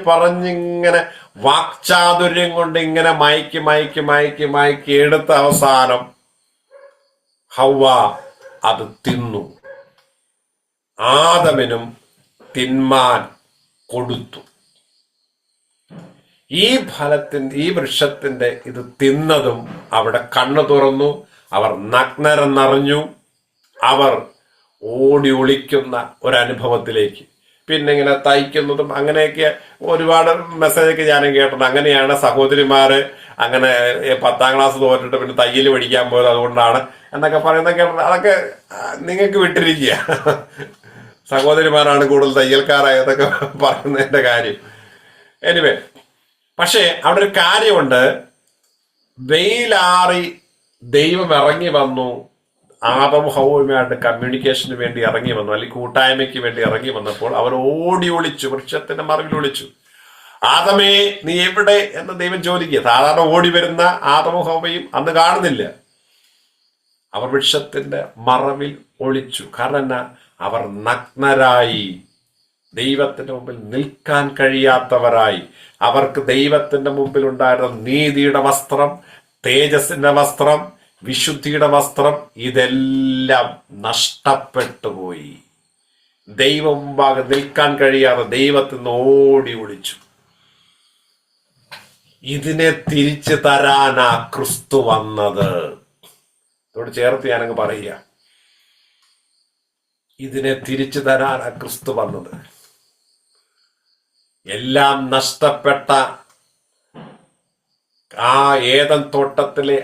A: പറഞ്ഞിങ്ങനെ വാക്ചാതുര്യം കൊണ്ട് ഇങ്ങനെ മയക്കി എടുത്ത അവസാനം ഹവ്വ അത് തിന്നു, ആദമിനും തിന്മാൻ കൊടുത്തു. ഈ വൃക്ഷത്തിന്റെ ഇത് തിന്നതും അവിടെ കണ്ണു തുറന്നു, അവർ നഗ്നരെന്നറിഞ്ഞു, അവർ ഓടി ഒളിക്കുന്ന ഒരനുഭവത്തിലേക്ക്. പിന്നെ ഇങ്ങനെ തയ്ക്കുന്നതും അങ്ങനെയൊക്കെ ഒരുപാട് മെസ്സേജൊക്കെ ഞാനും കേട്ടിട്ടുണ്ട്. അങ്ങനെയാണ് സഹോദരിമാര് അങ്ങനെ 10ാം ക്ലാസ് തോറ്റിട്ട് പിന്നെ തയ്യൽ പഠിക്കാൻ പോയത് അതുകൊണ്ടാണ് എന്നൊക്കെ പറയുന്നത് കേട്ടിട്ടുണ്ട്. അതൊക്കെ നിങ്ങൾക്ക് വിട്ടിരിക്കുക, സഹോദരിമാരാണ് കൂടുതൽ തയ്യൽക്കാരായതൊക്കെ പറയുന്നതിന്റെ കാര്യം. എനിവേ, പക്ഷേ അവിടെ ഒരു കാര്യമുണ്ട്. വെയിലാറി ദൈവം ഇറങ്ങി വന്നു, ആദം ഹവ്വയുമായിട്ട് കമ്മ്യൂണിക്കേഷന് വേണ്ടി ഇറങ്ങി വന്നു, അല്ലെങ്കിൽ കൂട്ടായ്മയ്ക്ക് വേണ്ടി ഇറങ്ങി വന്നപ്പോൾ അവർ ഓടി ഒളിച്ചു, വൃക്ഷത്തിന്റെ മറവിൽ ഒളിച്ചു. ആദമേ നീ എവിടെ എന്ന് ദൈവം ചോദിക്കുക. സാധാരണ ഓടി വരുന്ന ആദമും ഹവ്വയും അന്ന് കാണുന്നില്ല. അവർ വൃക്ഷത്തിന്റെ മറവിൽ ഒളിച്ചു. കാരണം എന്നാ? അവർ നഗ്നരായി, ദൈവത്തിന്റെ മുമ്പിൽ നിൽക്കാൻ കഴിയാത്തവരായി. അവർക്ക് ദൈവത്തിന്റെ മുമ്പിൽ ഉണ്ടായിരുന്ന നീതിയുടെ വസ്ത്രം, തേജസ്സിന്റെ വസ്ത്രം, വിശുദ്ധിയുടെ വസ്ത്രം, ഇതെല്ലാം നഷ്ടപ്പെട്ടു പോയി. ദൈവം മുമ്പാകെ നിൽക്കാൻ കഴിയാതെ ദൈവത്തിൽ നിന്ന് ഓടി ഒളിച്ചു. ഇതിനെ തിരിച്ചു തരാനാ ക്രിസ്തു വന്നത്. അതോട് ചേർത്ത് ഞാനങ്ങ് പറയുക, ഇതിനെ തിരിച്ചു തരാനാ ക്രിസ്തു വന്നത്. എല്ലാം നഷ്ടപ്പെട്ട ആ ഏദൻ തോട്ടത്തിലെ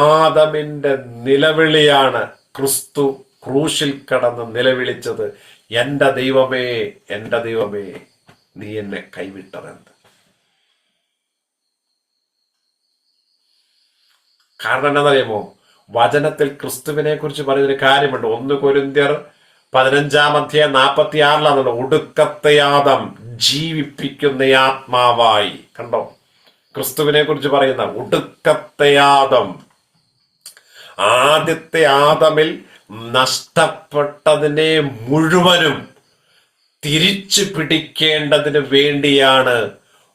A: ആദമിന്റെ നിലവിളിയാണ് ക്രിസ്തു ക്രൂശിൽ കടന്ന് നിലവിളിച്ചത്. എന്റെ ദൈവമേ, എന്റെ ദൈവമേ, നീ എന്നെ കൈവിട്ടതെന്ത്? കാരണം എന്താണെന്നറിയാമോ? വചനത്തിൽ ക്രിസ്തുവിനെ കുറിച്ച് പറയുന്നൊരു കാര്യമുണ്ട്. 1 കൊരിന്ത്യർ 15-46 ഒടുക്കത്തെ ആദം ജീവിപ്പിക്കുന്ന ആത്മാവായി. കണ്ടോ, ക്രിസ്തുവിനെ കുറിച്ച് പറയുന്ന ഒടുക്കത്തെ ആദം. ആദ്യത്തെ ആദമിൽ നഷ്ടപ്പെട്ടതിനെ മുഴുവനും തിരിച്ചു പിടിക്കേണ്ടതിന് വേണ്ടിയാണ്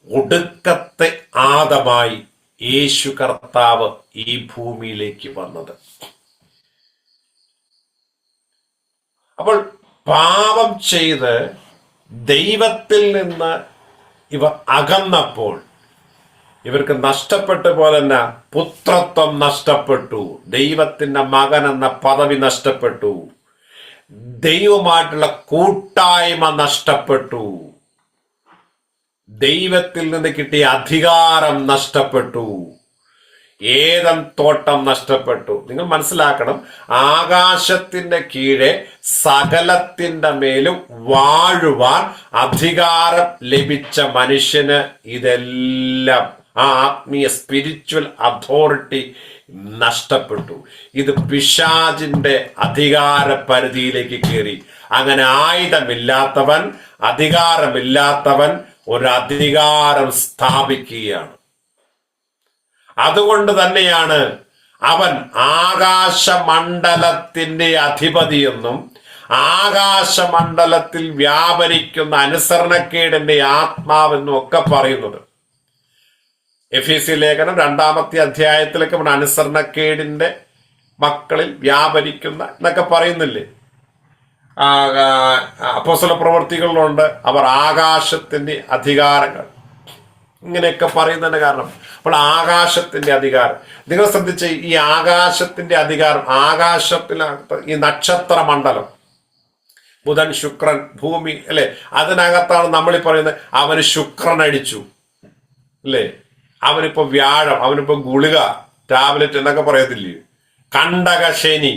A: ഒടുക്കത്തെ ആദമായി യേശു കർത്താവ് ഈ ഭൂമിയിലേക്ക് വന്നത്. അപ്പോൾ പാപം ചെയ്ത് ദൈവത്തിൽ നിന്ന് ഇവർ അകന്നപ്പോൾ ഇവർക്ക് നഷ്ടപ്പെട്ട പോലെ തന്നെ പുത്രത്വം നഷ്ടപ്പെട്ടു, ദൈവത്തിന്റെ മകൻ എന്ന പദവി നഷ്ടപ്പെട്ടു, ദൈവമായിട്ടുള്ള കൂട്ടായ്മ നഷ്ടപ്പെട്ടു, ദൈവത്തിൽ നിന്ന് കിട്ടിയ അധികാരം നഷ്ടപ്പെട്ടു, ഏദൻ തോട്ടം നഷ്ടപ്പെട്ടു. നിങ്ങൾ മനസ്സിലാക്കണം, ആകാശത്തിന്റെ കീഴെ സകലത്തിന്റെ മേലും വാഴുവാൻ അധികാരം ലഭിച്ച മനുഷ്യന് ഇതെല്ലാം, ആ ആത്മീയ സ്പിരിച്വൽ അതോറിറ്റി നഷ്ടപ്പെട്ടു. ഇത് പിശാചിന്റെ അധികാര പരിധിയിലേക്ക് കയറി. അങ്ങനെ ആയുധമില്ലാത്തവൻ, അധികാരമില്ലാത്തവൻ ഒരു അധികാരം സ്ഥാപിക്കുകയാണ്. അതുകൊണ്ട് തന്നെയാണ് അവൻ ആകാശമണ്ഡലത്തിന്റെ അധിപതിയെന്നും ആകാശമണ്ഡലത്തിൽ വ്യാപരിക്കുന്ന അനുസരണക്കേടിന്റെ ആത്മാവെന്നും ഒക്കെ പറയുന്നത്. എഫേസ്യ ലേഖനം 2-ാമത്തെ അധ്യായത്തിലൊക്കെ അനുസരണക്കേടിന്റെ മക്കളിൽ വ്യാപരിക്കുന്ന എന്നൊക്കെ പറയുന്നില്ലേ? അപ്പോസ്തല പ്രവൃത്തികളിലുണ്ട് അവർ ആകാശത്തിന്റെ അധികാരങ്ങൾ, ഇങ്ങനെയൊക്കെ പറയുന്നതിന്റെ കാരണം. അപ്പോൾ ആകാശത്തിന്റെ അധികാരം നിങ്ങൾ ശ്രദ്ധിച്ച്, ഈ ആകാശത്തിന്റെ അധികാരം, ആകാശത്തിനകത്ത് ഈ നക്ഷത്ര മണ്ഡലം, ബുധൻ, ശുക്രൻ, ഭൂമി അല്ലെ, അതിനകത്താണ് നമ്മൾ ഈ പറയുന്നത് അവന് ശുക്രൻ അടിച്ചു അല്ലേ, അവനിപ്പോ വ്യാഴം, അവനിപ്പോ ഗുളിക, ടാബ്ലറ്റ് എന്നൊക്കെ പറയത്തില്ലേ, കണ്ടക ശനി,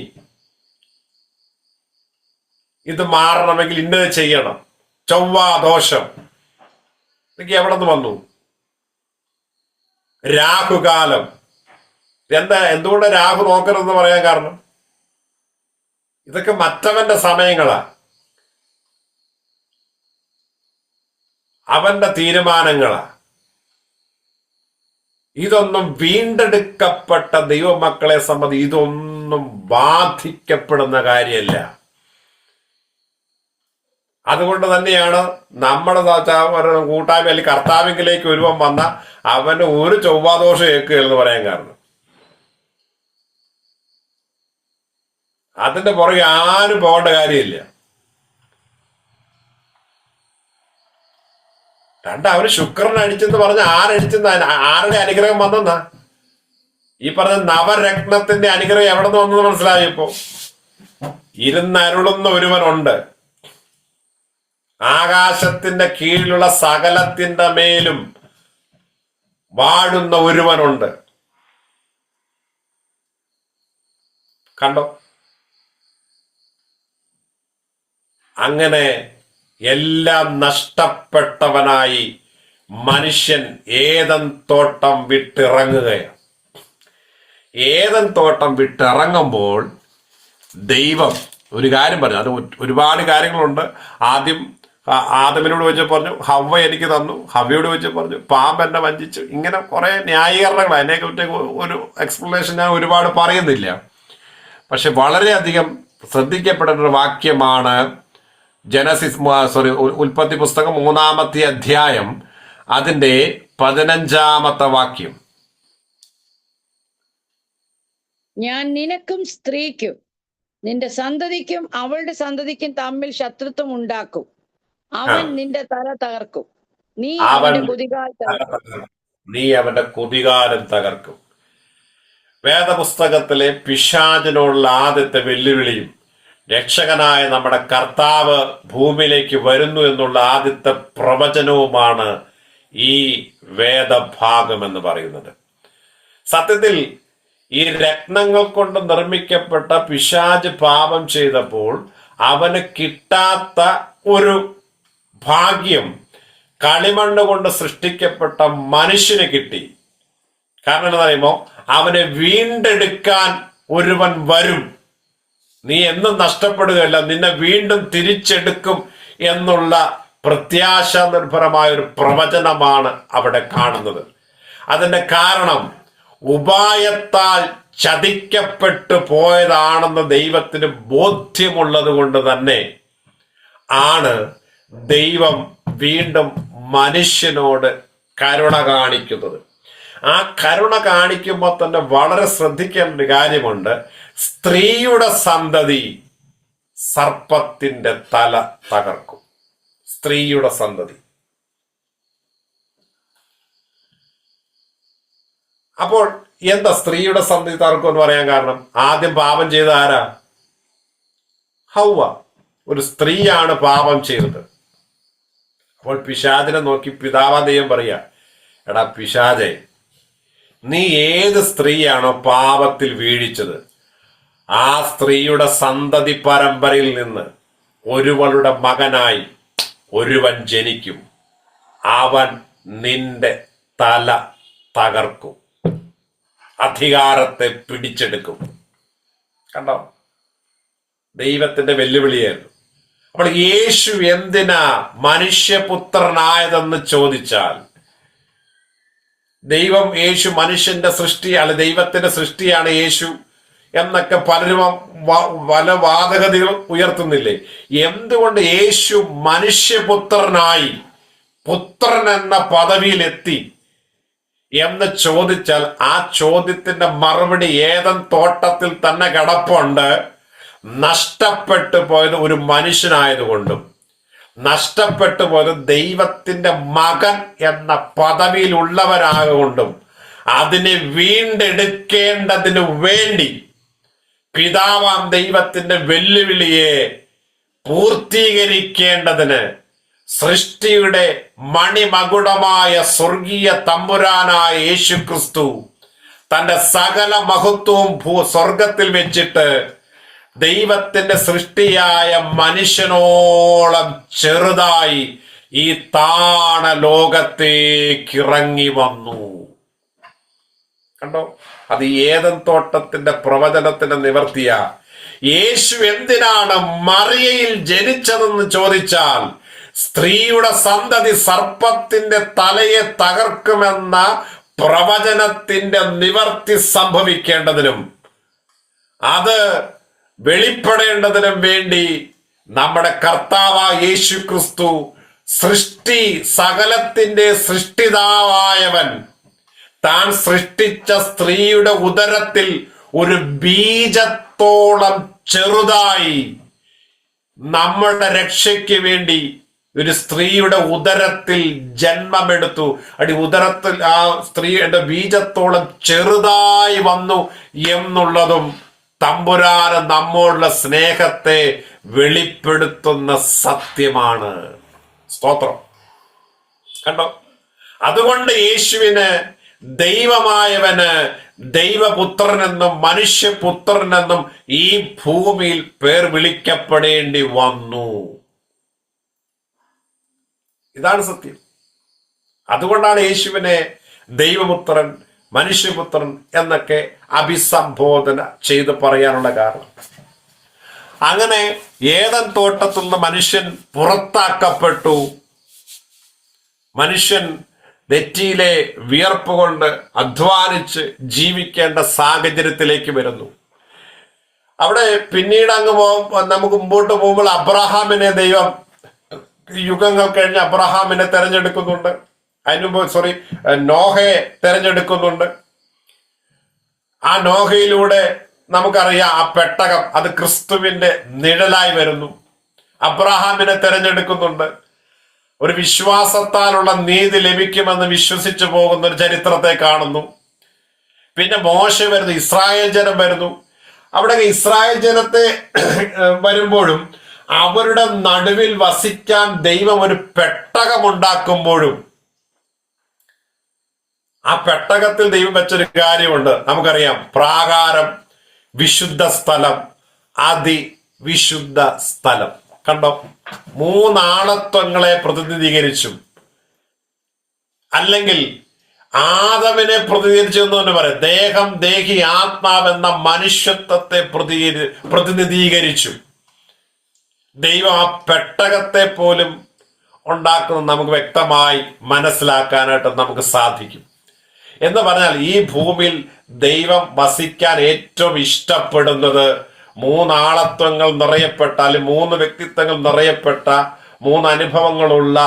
A: ഇത് മാറണമെങ്കിൽ ഇന്നത് ചെയ്യണം, ചൊവ്വ ദോഷം, ഇതൊക്കെ എവിടെ നിന്ന് വന്നു? രാഹുകാലം. എന്തുകൊണ്ട് രാഹു നോക്കരുതെന്ന് പറയാൻ കാരണം? ഇതൊക്കെ മറ്റവന്റെ സമയങ്ങളാ, അവന്റെ തീരുമാനങ്ങളാ. ഇതൊന്നും വീണ്ടെടുക്കപ്പെട്ട ദൈവമക്കളെ സംബന്ധിച്ച് ഇതൊന്നും ബാധിക്കപ്പെടുന്ന കാര്യമല്ല. അതുകൊണ്ട് തന്നെയാണ് നമ്മുടെ കൂട്ടായ്മ അല്ലെങ്കിൽ കർത്താവിലേക്ക് ഒരുവൻ വന്ന അവന് ഒരു ചൊവ്വാദോഷം ഏൽക്കുകയെന്ന് പറയാൻ കാരണം. അതിന്റെ പുറകെ ആരും പോകേണ്ട കാര്യമില്ല. അവന് ശുക്രൻ അടിച്ചെന്ന് പറഞ്ഞ ആരടിച്ചെന്ന്, ആരുടെ അനുഗ്രഹം വന്നെന്നാ? ഈ പറഞ്ഞ നവരത്നത്തിന്റെ അനുഗ്രഹം എവിടെ നിന്ന് വന്നെന്ന് മനസ്സിലായപ്പോ, ഇരുന്നരുളുന്ന ഒരുവനുണ്ട്. ആകാശത്തിന്റെ കീഴിലുള്ള സകലത്തിന്റെ മേലും വാഴുന്ന ഒരുവനുണ്ട്. കണ്ടോ? അങ്ങനെ എല്ലാം നഷ്ടപ്പെട്ടവനായി മനുഷ്യൻ ഏദൻ തോട്ടം വിട്ടിറങ്ങുകയാണ്. ഏദൻ തോട്ടം വിട്ടിറങ്ങുമ്പോൾ ദൈവം ഒരു കാര്യം പറഞ്ഞു. അത് ഒരുപാട് കാര്യങ്ങളുണ്ട്. ആദ്യം ആദമിനോട് വെച്ച് പറഞ്ഞു ഹവ്വ എനിക്ക് തന്നു, ഹവ്വയോട് വെച്ച് പറഞ്ഞു പാമ്പ് എന്നെ വഞ്ചിച്ചു. ഇങ്ങനെ കുറെ ന്യായീകരണങ്ങൾ, അതിനെക്കുറിച്ച് ഒരു എക്സ്പ്ലനേഷൻ ഞാൻ ഒരുപാട് പറയുന്നില്ല. പക്ഷെ വളരെയധികം ശ്രദ്ധിക്കപ്പെടേണ്ട ഒരു വാക്യമാണ് ഉൽപ്പത്തി പുസ്തകം 3-ാമത്തെ അധ്യായം അതിന്റെ 15-ാമത്തെ വാക്യം.
C: ഞാൻ നിനക്കും സ്ത്രീക്കും നിന്റെ സന്തതിക്കും അവളുടെ സന്തതിക്കും തമ്മിൽ ശത്രുത്വം ഉണ്ടാക്കും. അവൻ നിന്റെ തല തകർക്കും, നീ അവന്റെ
A: കുതികാലം തകർക്കും. വേദപുസ്തകത്തിലെ പിശാചിനുള്ള ആദ്യത്തെ വെല്ലുവിളിയും രക്ഷകനായ നമ്മുടെ കർത്താവ് ഭൂമിയിലേക്ക് വരുന്നു എന്നുള്ള ആദ്യത്തെ പ്രവചനവുമാണ് ഈ വേദഭാഗം എന്ന് പറയുന്നത്. സത്യത്തിൽ ഈ രത്നങ്ങൾ കൊണ്ട് നിർമ്മിക്കപ്പെട്ട പിശാച് പാപം ചെയ്തപ്പോൾ അവന് കിട്ടാത്ത ഒരു ഭാഗ്യം കളിമണ്ണ് കൊണ്ട് സൃഷ്ടിക്കപ്പെട്ട മനുഷ്യന് കിട്ടി. കാരണം എന്താ പറയുമ്പോ, അവനെ വീണ്ടെടുക്കാൻ ഒരുവൻ വരും. നീ എന്നും നഷ്ടപ്പെടുകയല്ല, നിന്നെ വീണ്ടും തിരിച്ചെടുക്കും എന്നുള്ള പ്രത്യാശ നിർഭരമായ ഒരു പ്രവചനമാണ് അവിടെ കാണുന്നത്. അതിന്റെ കാരണം ഉപായത്താൽ ചതിക്കപ്പെട്ടു പോയതാണെന്ന് ദൈവത്തിന് ബോധ്യമുള്ളത് കൊണ്ട് തന്നെ ആണ് ദൈവം വീണ്ടും മനുഷ്യനോട് കരുണ കാണിക്കുന്നത്. ആ കരുണ കാണിക്കുമ്പോൾ തന്നെ വളരെ ശ്രദ്ധിക്കേണ്ട ഒരു കാര്യമുണ്ട്. സ്ത്രീയുടെ സന്തതി സർപ്പത്തിന്റെ തല തകർക്കും. സ്ത്രീയുടെ സന്തതി. അപ്പോൾ എന്താ സ്ത്രീയുടെ സന്തതി തകർക്കും എന്ന് പറയാൻ കാരണം? ആദ്യം പാപം ചെയ്ത ആരാ? ഹൗവ. ഒരു സ്ത്രീയാണ് പാപം ചെയ്തത്. അപ്പോൾ പിശാചിനെ നോക്കി പിതാവാദയം പറയാ, എടാ പിശാചെ, നീ ഏത് സ്ത്രീയാണോ പാപത്തിൽ വീഴിച്ചത്, ആ സ്ത്രീയുടെ സന്തതി പരമ്പരയിൽ നിന്ന് ഒരുവളുടെ മകനായി ഒരുവൻ ജനിക്കും. അവൻ നിന്റെ തല തകർക്കും, അധികാരത്തെ പിടിച്ചെടുക്കും. കണ്ടോ? ദൈവത്തിന്റെ വെല്ലുവിളിയായിരുന്നു. അപ്പോൾ യേശു എന്തിനാ മനുഷ്യപുത്രനായതെന്ന് ചോദിച്ചാൽ, യേശു മനുഷ്യന്റെ സൃഷ്ടി, അല്ല ദൈവത്തിന്റെ സൃഷ്ടിയാണ് യേശു എന്നൊക്കെ പലരും പല വാദഗതികൾ ഉയർത്തുന്നില്ലേ? എന്തുകൊണ്ട് യേശു മനുഷ്യപുത്രനായി പുത്രൻ എന്ന പദവിയിലെത്തി എന്ന് ചോദിച്ചാൽ, ആ ചോദ്യത്തിന്റെ മറുപടി ഏദൻ തോട്ടത്തിൽ തന്നെ കിടപ്പുണ്ട്. നഷ്ടപ്പെട്ടു പോയത് ഒരു മനുഷ്യനായതുകൊണ്ടും നഷ്ടപ്പെട്ടു പോയത് ദൈവത്തിന്റെ മകൻ എന്ന പദവിയിലുള്ളവരാകൊണ്ടും അതിനെ വീണ്ടെടുക്കേണ്ടതിനു വേണ്ടി പിതാവാം ദൈവത്തിന്റെ വെല്ലുവിളിയെ പൂർത്തീകരിക്കേണ്ടതിന് സൃഷ്ടിയുടെ മണിമകുടമായ സ്വർഗീയ തമ്പുരാനായ യേശു ക്രിസ്തു തന്റെ സകല മഹത്വവും സ്വർഗത്തിൽ വെച്ചിട്ട് ദൈവത്തിന്റെ സൃഷ്ടിയായ മനുഷ്യനോളം ചെറുതായി ഈ താണ ലോകത്തേക്ക് ഇറങ്ങി വന്നു. കണ്ടോ? അത് ഏദൻ തോട്ടത്തിന്റെ പ്രവചനത്തിന്റെ നിവർത്തിയ. യേശു എന്തിനാണ് മറിയയിൽ ജനിച്ചതെന്ന് ചോദിച്ചാൽ, സ്ത്രീയുടെ സന്തതി സർപ്പത്തിന്റെ തലയെ തകർക്കുമെന്ന പ്രവചനത്തിന്റെ നിവർത്തി സംഭവിക്കേണ്ടതിനും അത് വെളിപ്പെടേണ്ടതിനും വേണ്ടി നമ്മുടെ കർത്താവായ യേശു ക്രിസ്തു, സകലത്തിന്റെ സൃഷ്ടിതാവായവൻ, താൻ സൃഷ്ടിച്ച സ്ത്രീയുടെ ഉദരത്തിൽ ഒരു ബീജത്തോളം ചെറുതായി നമ്മുടെ രക്ഷയ്ക്ക് വേണ്ടി ഒരു സ്ത്രീയുടെ ഉദരത്തിൽ ജന്മമെടുത്തു. ഉദരത്തിൽ ആ സ്ത്രീയുടെ ബീജത്തോളം ചെറുതായി വന്നു എന്നുള്ളതും തമ്പുരാന് നമ്മോടുള്ള സ്നേഹത്തെ വെളിപ്പെടുത്തുന്ന സത്യമാണ്. സ്തോത്രം. കണ്ടോ? അതുകൊണ്ട് യേശുവിന് ദൈവമായവന് ദൈവപുത്രനെന്നും മനുഷ്യപുത്രനെന്നും ഈ ഭൂമിയിൽ പേർ വിളിക്കപ്പെടേണ്ടി വന്നു. ഇതാണ് സത്യം. അതുകൊണ്ടാണ് യേശുവിനെ ദൈവപുത്രൻ, മനുഷ്യപുത്രൻ എന്നൊക്കെ അഭിസംബോധന ചെയ്ത് പറയാനുള്ള കാരണം. അങ്ങനെ ഏദൻ തോട്ടത്തിൽ നിന്ന് മനുഷ്യൻ പുറത്താക്കപ്പെട്ടു. മനുഷ്യൻ നെറ്റിയിലെ വിയർപ്പ് കൊണ്ട് അധ്വാനിച്ച് ജീവിക്കേണ്ട സാഹചര്യത്തിലേക്ക് വരുന്നു. അവിടെ പിന്നീട് നമുക്ക് മുമ്പോട്ട് പോകുമ്പോൾ അബ്രഹാമിനെ ദൈവം യുഗങ്ങൾ കഴിഞ്ഞ് അബ്രഹാമിനെ തെരഞ്ഞെടുക്കുന്നുണ്ട്. നോഹയെ തെരഞ്ഞെടുക്കുന്നുണ്ട്. ആ നോഹയിലൂടെ നമുക്കറിയാം ആ പെട്ടകം അത് ക്രിസ്തുവിന്റെ നിഴലായി വരുന്നു. അബ്രഹാമിനെ തെരഞ്ഞെടുക്കുന്നുണ്ട്. ഒരു വിശ്വാസത്താലുള്ള നീതി ലഭിക്കുമെന്ന് വിശ്വസിച്ചു പോകുന്ന ഒരു ചരിത്രത്തെ കാണുന്നു. പിന്നെ മോശ വരുന്നു, ഇസ്രായേൽ ജനം വരുന്നു. അവിടെ ഇസ്രായേൽ ജനത്തെ വരുമ്പോഴും അവരുടെ നടുവിൽ വസിക്കാൻ ദൈവം ഒരു പെട്ടകമുണ്ടാക്കുമ്പോഴും ആ പെട്ടകത്തിൽ ദൈവം വെച്ചൊരു കാര്യമുണ്ട്. നമുക്കറിയാം, പ്രാകാരം, വിശുദ്ധ സ്ഥലം, അതിവിശുദ്ധ സ്ഥലം. കണ്ടോ? മൂന്നാളത്വങ്ങളെ പ്രതിനിധീകരിച്ചും, അല്ലെങ്കിൽ ആദമിനെ പ്രതിനിധീകരിച്ചു എന്ന് തന്നെ പറയാം. ദേഹം, ദേഹി, ആത്മാവെന്ന മനുഷ്യത്വത്തെ പ്രതിനിധീകരിച്ചു ദൈവം ആ പെട്ടകത്തെ പോലും ഉണ്ടാക്കുന്നത് നമുക്ക് വ്യക്തമായി മനസ്സിലാക്കാനായിട്ട് നമുക്ക് സാധിക്കും. എന്ന് പറഞ്ഞാൽ ഈ ഭൂമിയിൽ ദൈവം വസിക്കാൻ ഏറ്റവും ഇഷ്ടപ്പെടുന്നത് മൂന്നാളത്വങ്ങൾ നിറയപ്പെട്ട, അല്ലെങ്കിൽ മൂന്ന് വ്യക്തിത്വങ്ങൾ നിറയപ്പെട്ട, മൂന്ന് അനുഭവങ്ങളുള്ള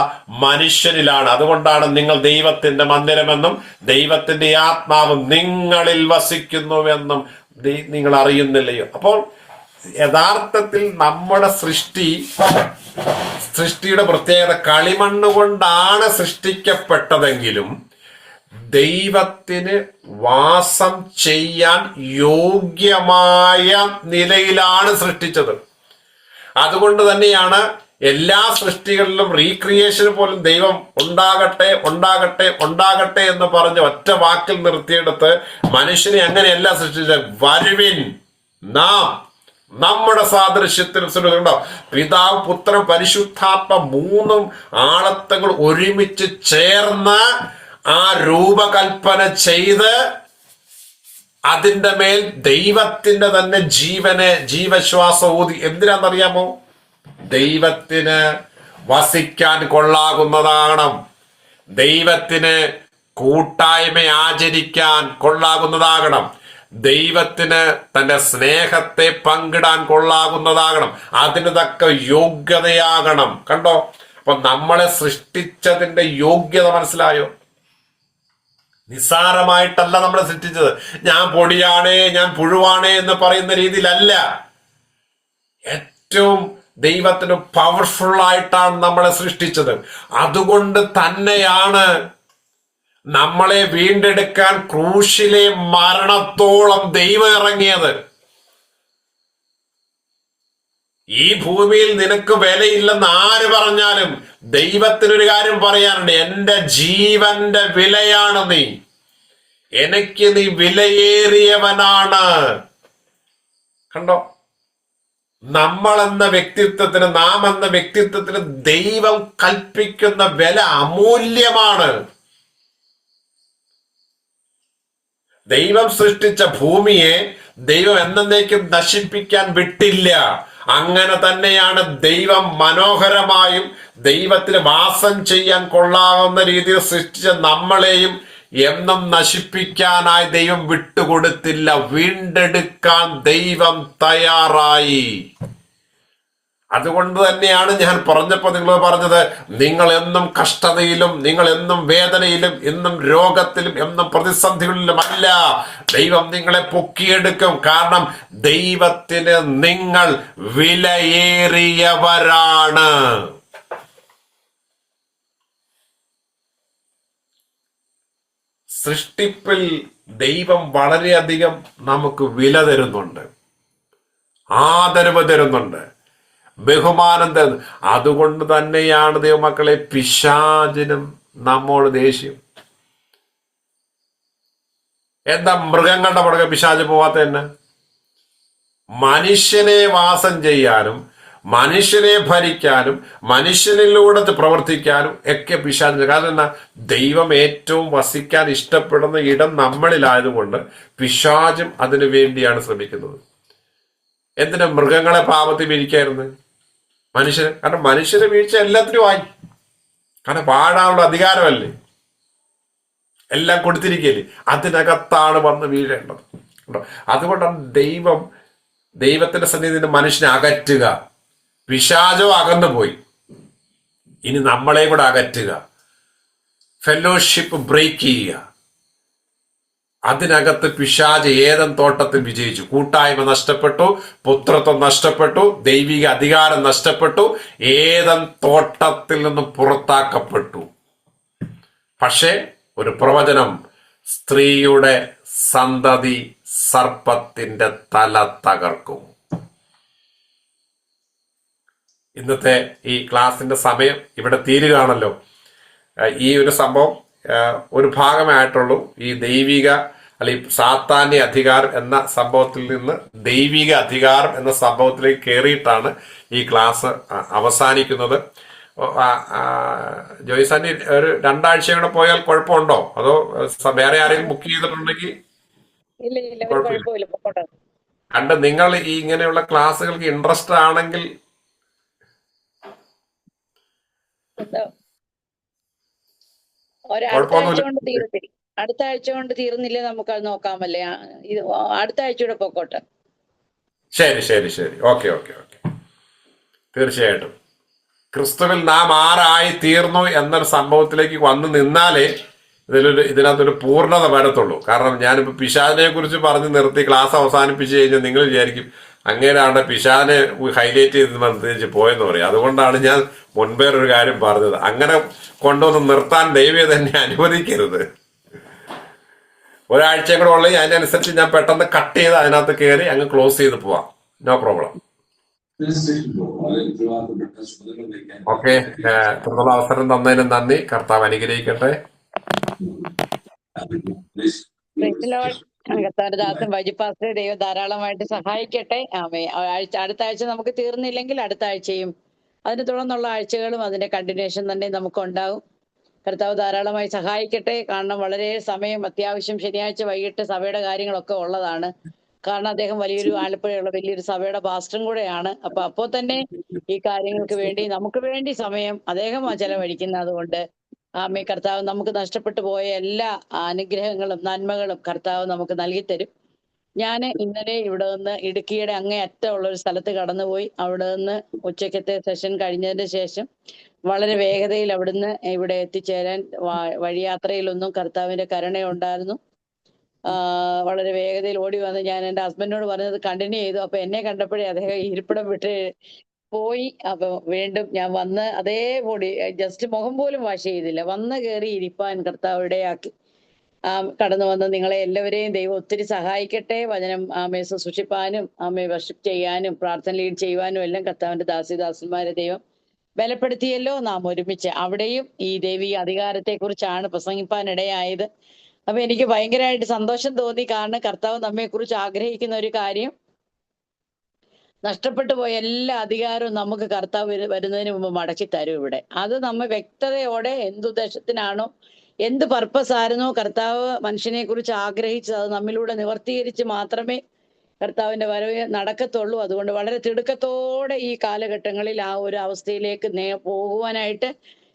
A: മനുഷ്യരിലാണ്. അതുകൊണ്ടാണ് നിങ്ങൾ ദൈവത്തിന്റെ മന്ദിരമെന്നും ദൈവത്തിന്റെ ആത്മാവ് നിങ്ങളിൽ വസിക്കുന്നുവെന്നും നിങ്ങൾ അറിയുന്നില്ലയോ? അപ്പോൾ യഥാർത്ഥത്തിൽ നമ്മുടെ സൃഷ്ടിയുടെ പ്രത്യേകത കളിമണ്ണ് കൊണ്ടാണ് സൃഷ്ടിക്കപ്പെട്ടതെങ്കിലും ദൈവത്തിന് വാസം ചെയ്യാൻ യോഗ്യമായ നിലയിലാണ് സൃഷ്ടിച്ചത്. അതുകൊണ്ട് തന്നെയാണ് എല്ലാ സൃഷ്ടികളിലും റീക്രിയേഷന് പോലും ദൈവം ഉണ്ടാകട്ടെ ഉണ്ടാകട്ടെ ഉണ്ടാകട്ടെ എന്ന് പറഞ്ഞ് ഒറ്റ വാക്കിൽ നിർത്തിയെടുത്ത് മനുഷ്യനെ അങ്ങനെയല്ല സൃഷ്ടിച്ചത്. വരുവിൻ, നാം നമ്മുടെ സാദൃശ്യത്തിൽ സൃഷ്ടിച്ചിട്ടുണ്ടോ? പിതാവ്, പുത്രൻ, പരിശുദ്ധാത്മ മൂന്നും ആളത്വങ്ങൾ ഒരുമിച്ച് ചേർന്ന് ആ രൂപകൽപ്പന ചെയ്ത് അതിൻ്റെ മേൽ ദൈവത്തിന്റെ തന്നെ ജീവശ്വാസം ഊതി. എന്തിനാണെന്നറിയാമോ? ദൈവത്തിന് വസിക്കാൻ കൊള്ളാകുന്നതാകണം, ദൈവത്തിന് കൂട്ടായ്മ ആചരിക്കാൻ കൊള്ളാകുന്നതാകണം, ദൈവത്തിന് തന്റെ സ്നേഹത്തെ പങ്കിടാൻ കൊള്ളാകുന്നതാകണം, അതിന് തക്ക യോഗ്യതയാകണം. കണ്ടോ? അപ്പൊ നമ്മളെ സൃഷ്ടിച്ചതിന്റെ യോഗ്യത മനസ്സിലായോ? നിസ്സാരമായിട്ടല്ല നമ്മളെ സൃഷ്ടിച്ചത്. ഞാൻ പൊടിയാണേ, ഞാൻ പുഴുവാണേ എന്ന് പറയുന്ന രീതിയിലല്ല. ഏറ്റവും ദൈവത്തിന് പവർഫുൾ ആയിട്ടാണ് നമ്മളെ സൃഷ്ടിച്ചത്. അതുകൊണ്ട് തന്നെയാണ് നമ്മളെ വീണ്ടെടുക്കാൻ ക്രൂശിലെ മരണത്തോളം ദൈവം ഇറങ്ങിയത്. ഈ ഭൂമിയിൽ നിനക്ക് വിലയില്ലെന്ന് ആര് പറഞ്ഞാലും ദൈവത്തിനൊരു കാര്യം പറയാനുണ്ട്: എന്റെ ജീവന്റെ വിലയാണ് നീ, എനിക്ക് നീ വിലയേറിയവനാണ്. കണ്ടോ? നാം എന്ന വ്യക്തിത്വത്തിന് ദൈവം കൽപ്പിക്കുന്ന വില അമൂല്യമാണ്. ദൈവം സൃഷ്ടിച്ച ഭൂമിയെ ദൈവം എന്നേക്കും നശിപ്പിക്കാൻ വിട്ടില്ല. അങ്ങനെ തന്നെയാണ് ദൈവം മനോഹരമായും ദൈവത്തിന് വാസം ചെയ്യാൻ കൊള്ളാവുന്ന രീതിയിൽ സൃഷ്ടിച്ച നമ്മളെയും എന്നും നശിപ്പിക്കാനായി ദൈവം വിട്ടുകൊടുത്തില്ല. വീണ്ടെടുക്കാൻ ദൈവം തയ്യാറായി. അതുകൊണ്ട് തന്നെയാണ് ഞാൻ പറഞ്ഞപ്പോ നിങ്ങൾ പറഞ്ഞത്, നിങ്ങൾ എന്നും കഷ്ടതയിലും, നിങ്ങൾ എന്നും വേദനയിലും, എന്നും രോഗത്തിലും, എന്നും പ്രതിസന്ധികളിലും അല്ല. ദൈവം നിങ്ങളെ പൊക്കിയെടുക്കും. കാരണം ദൈവത്തിന് നിങ്ങൾ വിലയേറിയവരാണ്. സൃഷ്ടിപ്പിൽ ദൈവം വളരെയധികം നമുക്ക് വില തരുന്നുണ്ട്, ആദരവ് തരുന്നുണ്ട്, ബഹുമാനം തരുന്നു. അതുകൊണ്ട് തന്നെയാണ് ദൈവമക്കളെ പിശാചിനും നമ്മോട് ദേഷ്യം. എന്താ മൃഗങ്ങളുടെ പുറകെ പിശാച് പോവാത്ത തന്നെ? മനുഷ്യനെ വാസം ചെയ്യാനും മനുഷ്യനെ ഭരിക്കാനും മനുഷ്യനിലൂടെ പ്രവർത്തിക്കാനും ഒക്കെ പിശാചിന്. കാരണം എന്നാ? ദൈവം ഏറ്റവും വസിക്കാൻ ഇഷ്ടപ്പെടുന്ന ഇടം നമ്മളിലായതുകൊണ്ട് പിശാചും അതിനു വേണ്ടിയാണ് ശ്രമിക്കുന്നത്. എന്തിനാ മൃഗങ്ങളെ പാപത്തിൽ വീഴിക്കായിരുന്നു? മനുഷ്യന്. കാരണം മനുഷ്യന് വീഴ്ച എല്ലാത്തിനും ആയി. കാരണം പാടാനുള്ള അധികാരമല്ലേ, എല്ലാം കൊടുത്തിരിക്കുകയല്ലേ, അതിനകത്താണ് വന്ന് വീഴേണ്ടത്. അതുകൊണ്ടാണ് ദൈവത്തിന്റെ സന്നിധിയിൽ നിന്ന് മനുഷ്യനെ അകറ്റുക. പിശാചോ അകന്നു പോയി, ഇനി നമ്മളെ കൂടെ അകറ്റുക, ഫെലോഷിപ്പ് ബ്രേക്ക് ചെയ്യുക. അതിനകത്ത് പിശാച് ഏദൻ തോട്ടത്തിൽ വിജയിച്ചു. കൂട്ടായ്മ നഷ്ടപ്പെട്ടു, പുത്രത്വം നഷ്ടപ്പെട്ടു, ദൈവിക അധികാരം നഷ്ടപ്പെട്ടു, ഏദൻ തോട്ടത്തിൽ നിന്നും പുറത്താക്കപ്പെട്ടു. പക്ഷേ ഒരു പ്രവചനം, സ്ത്രീയുടെ സന്തതി സർപ്പത്തിന്റെ തല തകർക്കും. ഇന്നത്തെ ഈ ക്ലാസിന്റെ സമയം ഇവിടെ തീരുകയാണല്ലോ. ഈ ഒരു സംഭവം ഒരു ഭാഗമായിട്ടുള്ളൂ. ഈ ദൈവിക അല്ലെങ്കിൽ സാത്താന്യ അധികാരം എന്ന സംഭവത്തിൽ നിന്ന് ദൈവിക അധികാരം എന്ന സംഭവത്തിലേക്ക് കയറിയിട്ടാണ് ഈ ക്ലാസ് അവസാനിക്കുന്നത്. ജോയിസാന്റി ഒരു 2 ആഴ്ച കൂടെ പോയാൽ കുഴപ്പമുണ്ടോ? അതോ വേറെ ആരെങ്കിലും ബുക്ക് ചെയ്തിട്ടുണ്ടെങ്കിൽ കുഴപ്പമില്ല. കണ്ട് നിങ്ങൾ ഈ ഇങ്ങനെയുള്ള ക്ലാസ്സുകൾക്ക് ഇൻട്രസ്റ്റ് ആണെങ്കിൽ
C: അടുത്ത ആഴ്ച കൊണ്ട് തീർന്നില്ലേ നമുക്കത് നോക്കാമല്ലേ? ഇത് അടുത്ത ആഴ്ചയുടെ പൊക്കോട്ടെ.
A: ശരി ശരി ശരി, ഓക്കെ ഓക്കെ ഓക്കെ. തീർച്ചയായിട്ടും ക്രിസ്തുവിൽ നാം ആരായി തീർന്നു എന്നൊരു സംഭവത്തിലേക്ക് വന്നു നിന്നാലേ ഇതിനകത്തൊരു പൂർണ്ണത വരത്തുള്ളൂ. കാരണം ഞാനിപ്പോ പിശാചിനെ കുറിച്ച് പറഞ്ഞു നിർത്തി ക്ലാസ് അവസാനിപ്പിച്ചു കഴിഞ്ഞാൽ നിങ്ങൾ വിചാരിക്കും അങ്ങനെയാണ് പിശാചിനെ ഹൈലൈറ്റ് ചെയ്ത് നിർത്തിച്ച് പോയെന്ന് പറയും. അതുകൊണ്ടാണ് ഞാൻ മുൻപേ ഒരു കാര്യം പറഞ്ഞത്. അങ്ങനെ കൊണ്ടുവന്ന് നിർത്താൻ ദൈവം തന്നെ അനുവദിക്കരുത്. ഒരാഴ്ചയും കൂടെ ഉള്ളത് അതിനനുസരിച്ച് ഞാൻ പെട്ടെന്ന് കട്ട് ചെയ്ത് അതിനകത്ത് കയറി അങ്ങ് ക്ലോസ് ചെയ്ത് പോവാം. No problem. ഓക്കെ, തുടർന്നുള്ള അവസരം തന്നതിന് നന്ദി. കർത്താവ് അനുഗ്രഹിക്കട്ടെ.
C: കർത്താവിന്റെ ദാസൻ വൈജിപ്പാസ്റ്ററെ ദൈവം ധാരാളമായിട്ട് സഹായിക്കട്ടെ. അടുത്ത ആഴ്ച നമുക്ക് തീർന്നില്ലെങ്കിൽ അടുത്ത ആഴ്ചയും അതിന് തുടർന്നുള്ള ആഴ്ചകളും അതിന്റെ കണ്ടിന്യൂഷൻ തന്നെ നമുക്കുണ്ടാവും. കർത്താവ് ധാരാളമായി സഹായിക്കട്ടെ. കാരണം വളരെ സമയം അത്യാവശ്യം ശനിയാഴ്ച വൈകിട്ട് സഭയുടെ കാര്യങ്ങളൊക്കെ ഉള്ളതാണ്. കാരണം അദ്ദേഹം വലിയൊരു ആലപ്പുഴയുള്ള വലിയൊരു സഭയുടെ പാസ്റ്ററും കൂടെയാണ്. അപ്പോൾ തന്നെ ഈ കാര്യങ്ങൾക്ക് വേണ്ടി നമുക്ക് വേണ്ടി സമയം അദ്ദേഹം ചെലവഴിക്കുന്നത് കൊണ്ട് ആമേ കർത്താവ് നമുക്ക് നഷ്ടപ്പെട്ടു പോയ എല്ലാ അനുഗ്രഹങ്ങളും നന്മകളും കർത്താവ് നമുക്ക് നൽകിത്തരും. ഞാൻ ഇന്നലെ ഇവിടെ നിന്ന് ഇടുക്കിയുടെ അങ്ങേ അറ്റമുള്ള ഒരു സ്ഥലത്ത് കടന്നുപോയി. അവിടെ നിന്ന് ഉച്ചക്കത്തെ സെഷൻ കഴിഞ്ഞതിന് ശേഷം വളരെ വേഗതയിൽ അവിടുന്ന് ഇവിടെ എത്തിച്ചേരാൻ വഴിയാത്രയിലൊന്നും കർത്താവിന്റെ കരുണയുണ്ടായിരുന്നു. വളരെ വേഗതയിൽ ഓടി വന്ന് ഞാൻ എൻ്റെ ഹസ്ബൻഡിനോട് പറഞ്ഞത് കണ്ടിന്യൂ ചെയ്തു. അപ്പൊ എന്നെ കണ്ടപ്പോഴേ അദ്ദേഹം ഇരിപ്പിടം വിട്ട് പോയി. അപ്പൊ വീണ്ടും ഞാൻ വന്ന് അതേപടി ജസ്റ്റ് മുഖം പോലും വാഷ് ചെയ്തില്ല, വന്ന് കയറി ഇരിപ്പാൻ കർത്താവ് ഇടയാക്കി. കടന്നു വന്ന് നിങ്ങളെ എല്ലാവരെയും ദൈവം ഒത്തിരി സഹായിക്കട്ടെ. വചനം ശുശ്രൂഷിപ്പാനും വർഷിപ്പ് ചെയ്യാനും പ്രാർത്ഥന ലീഡ് ചെയ്യുവാനും എല്ലാം കർത്താവിന്റെ ദാസിദാസന്മാരെ ദൈവം ബലപ്പെടുത്തിയല്ലോ. നാം ഒരുമിച്ച് അവിടെയും ഈ ദൈവിക അധികാരത്തെ കുറിച്ചാണ് പ്രസംഗിപ്പാനിടയായത്. അപ്പൊ എനിക്ക് ഭയങ്കരമായിട്ട് സന്തോഷം തോന്നി. കാരണം കർത്താവ് നമ്മെക്കുറിച്ച് ആഗ്രഹിക്കുന്ന ഒരു കാര്യം, നഷ്ടപ്പെട്ടു പോയ എല്ലാ അധികാരവും നമുക്ക് കർത്താവ് വരുന്നതിന് മുമ്പ് മടക്കി തരും ഇവിടെ. അത് നമ്മ വ്യക്തതയോടെ എന്തുദ്ദേശത്തിനാണോ എന്ത് പർപ്പസ് ആയിരുന്നോ കർത്താവ് മനുഷ്യനെ കുറിച്ച് ആഗ്രഹിച്ചത് അത് നമ്മിലൂടെ നിവർത്തീകരിച്ച് മാത്രമേ കർത്താവിന്റെ വരവ് നടക്കത്തുള്ളൂ. അതുകൊണ്ട് വളരെ തിടുക്കത്തോടെ ഈ കാലഘട്ടങ്ങളിൽ ആ ഒരു അവസ്ഥയിലേക്ക് പോകുവാനായിട്ട്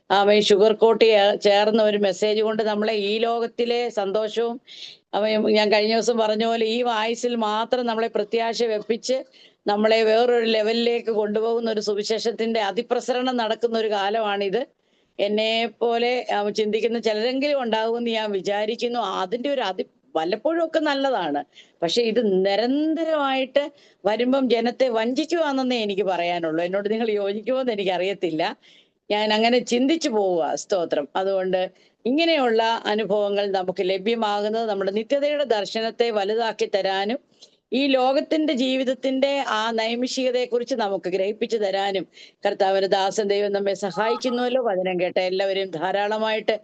C: അവൻ ഷുഗർ കോട്ട് ചേർന്ന ഒരു മെസ്സേജ് കൊണ്ട് നമ്മളെ ഈ ലോകത്തിലെ സന്തോഷവും ഞാൻ കഴിഞ്ഞ ദിവസം പറഞ്ഞ പോലെ ഈ ആയുസ്സിൽ മാത്രം നമ്മളെ പ്രത്യാശ വെപ്പിച്ച് നമ്മളെ വേറൊരു ലെവലിലേക്ക് കൊണ്ടുപോകുന്ന ഒരു സുവിശേഷത്തിന്റെ അതിപ്രസരണം നടക്കുന്ന ഒരു കാലമാണിത്. എന്നെ പോലെ ചിന്തിക്കുന്ന ചിലരെങ്കിലും ഉണ്ടാകുമെന്ന് ഞാൻ വിചാരിക്കുന്നു. അതിന്റെ ഒരു വല്ലപ്പോഴും ഒക്കെ നല്ലതാണ്. പക്ഷെ ഇത് നിരന്തരമായിട്ട് വരുമ്പം ജനത്തെ വഞ്ചിക്കുവാണെന്നേ എനിക്ക് പറയാനുള്ളൂ. എന്നോട് നിങ്ങൾ യോജിക്കുമോന്ന് എനിക്ക് അറിയത്തില്ല. ഞാൻ അങ്ങനെ ചിന്തിച്ചു പോവുക. സ്തോത്രം. അതുകൊണ്ട് ഇങ്ങനെയുള്ള അനുഭവങ്ങൾ നമുക്ക് ലഭ്യമാകുന്നത് നമ്മുടെ നിത്യതയുടെ ദർശനത്തെ വലുതാക്കി തരാനും ഈ ലോകത്തിന്റെ ജീവിതത്തിന്റെ ആ നൈമിഷികതയെക്കുറിച്ച് നമുക്ക് ഗ്രഹിപ്പിച്ചു തരാനും കർത്താവിന്റെ ദാസൻ ദൈവം നമ്മെ സഹായിക്കുന്നുവല്ലോ. വചനം കേട്ട എല്ലാവരെയും ധാരാളമായിട്ട്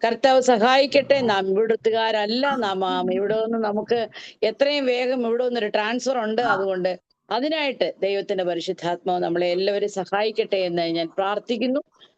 C: കർത്താവ് സഹായിക്കട്ടെ. നാം ഇവിടുത്തുകാരല്ല. നാം ഇവിടെ നിന്ന് നമുക്ക് എത്രയും വേഗം ഇവിടെ നിന്നൊരു ട്രാൻസ്ഫർ ഉണ്ട്. അതുകൊണ്ട് അതിനായിട്ട് ദൈവത്തിന്റെ പരിശുദ്ധാത്മാവ് നമ്മളെ എല്ലാവരും സഹായിക്കട്ടെ എന്ന് ഞാൻ പ്രാർത്ഥിക്കുന്നു.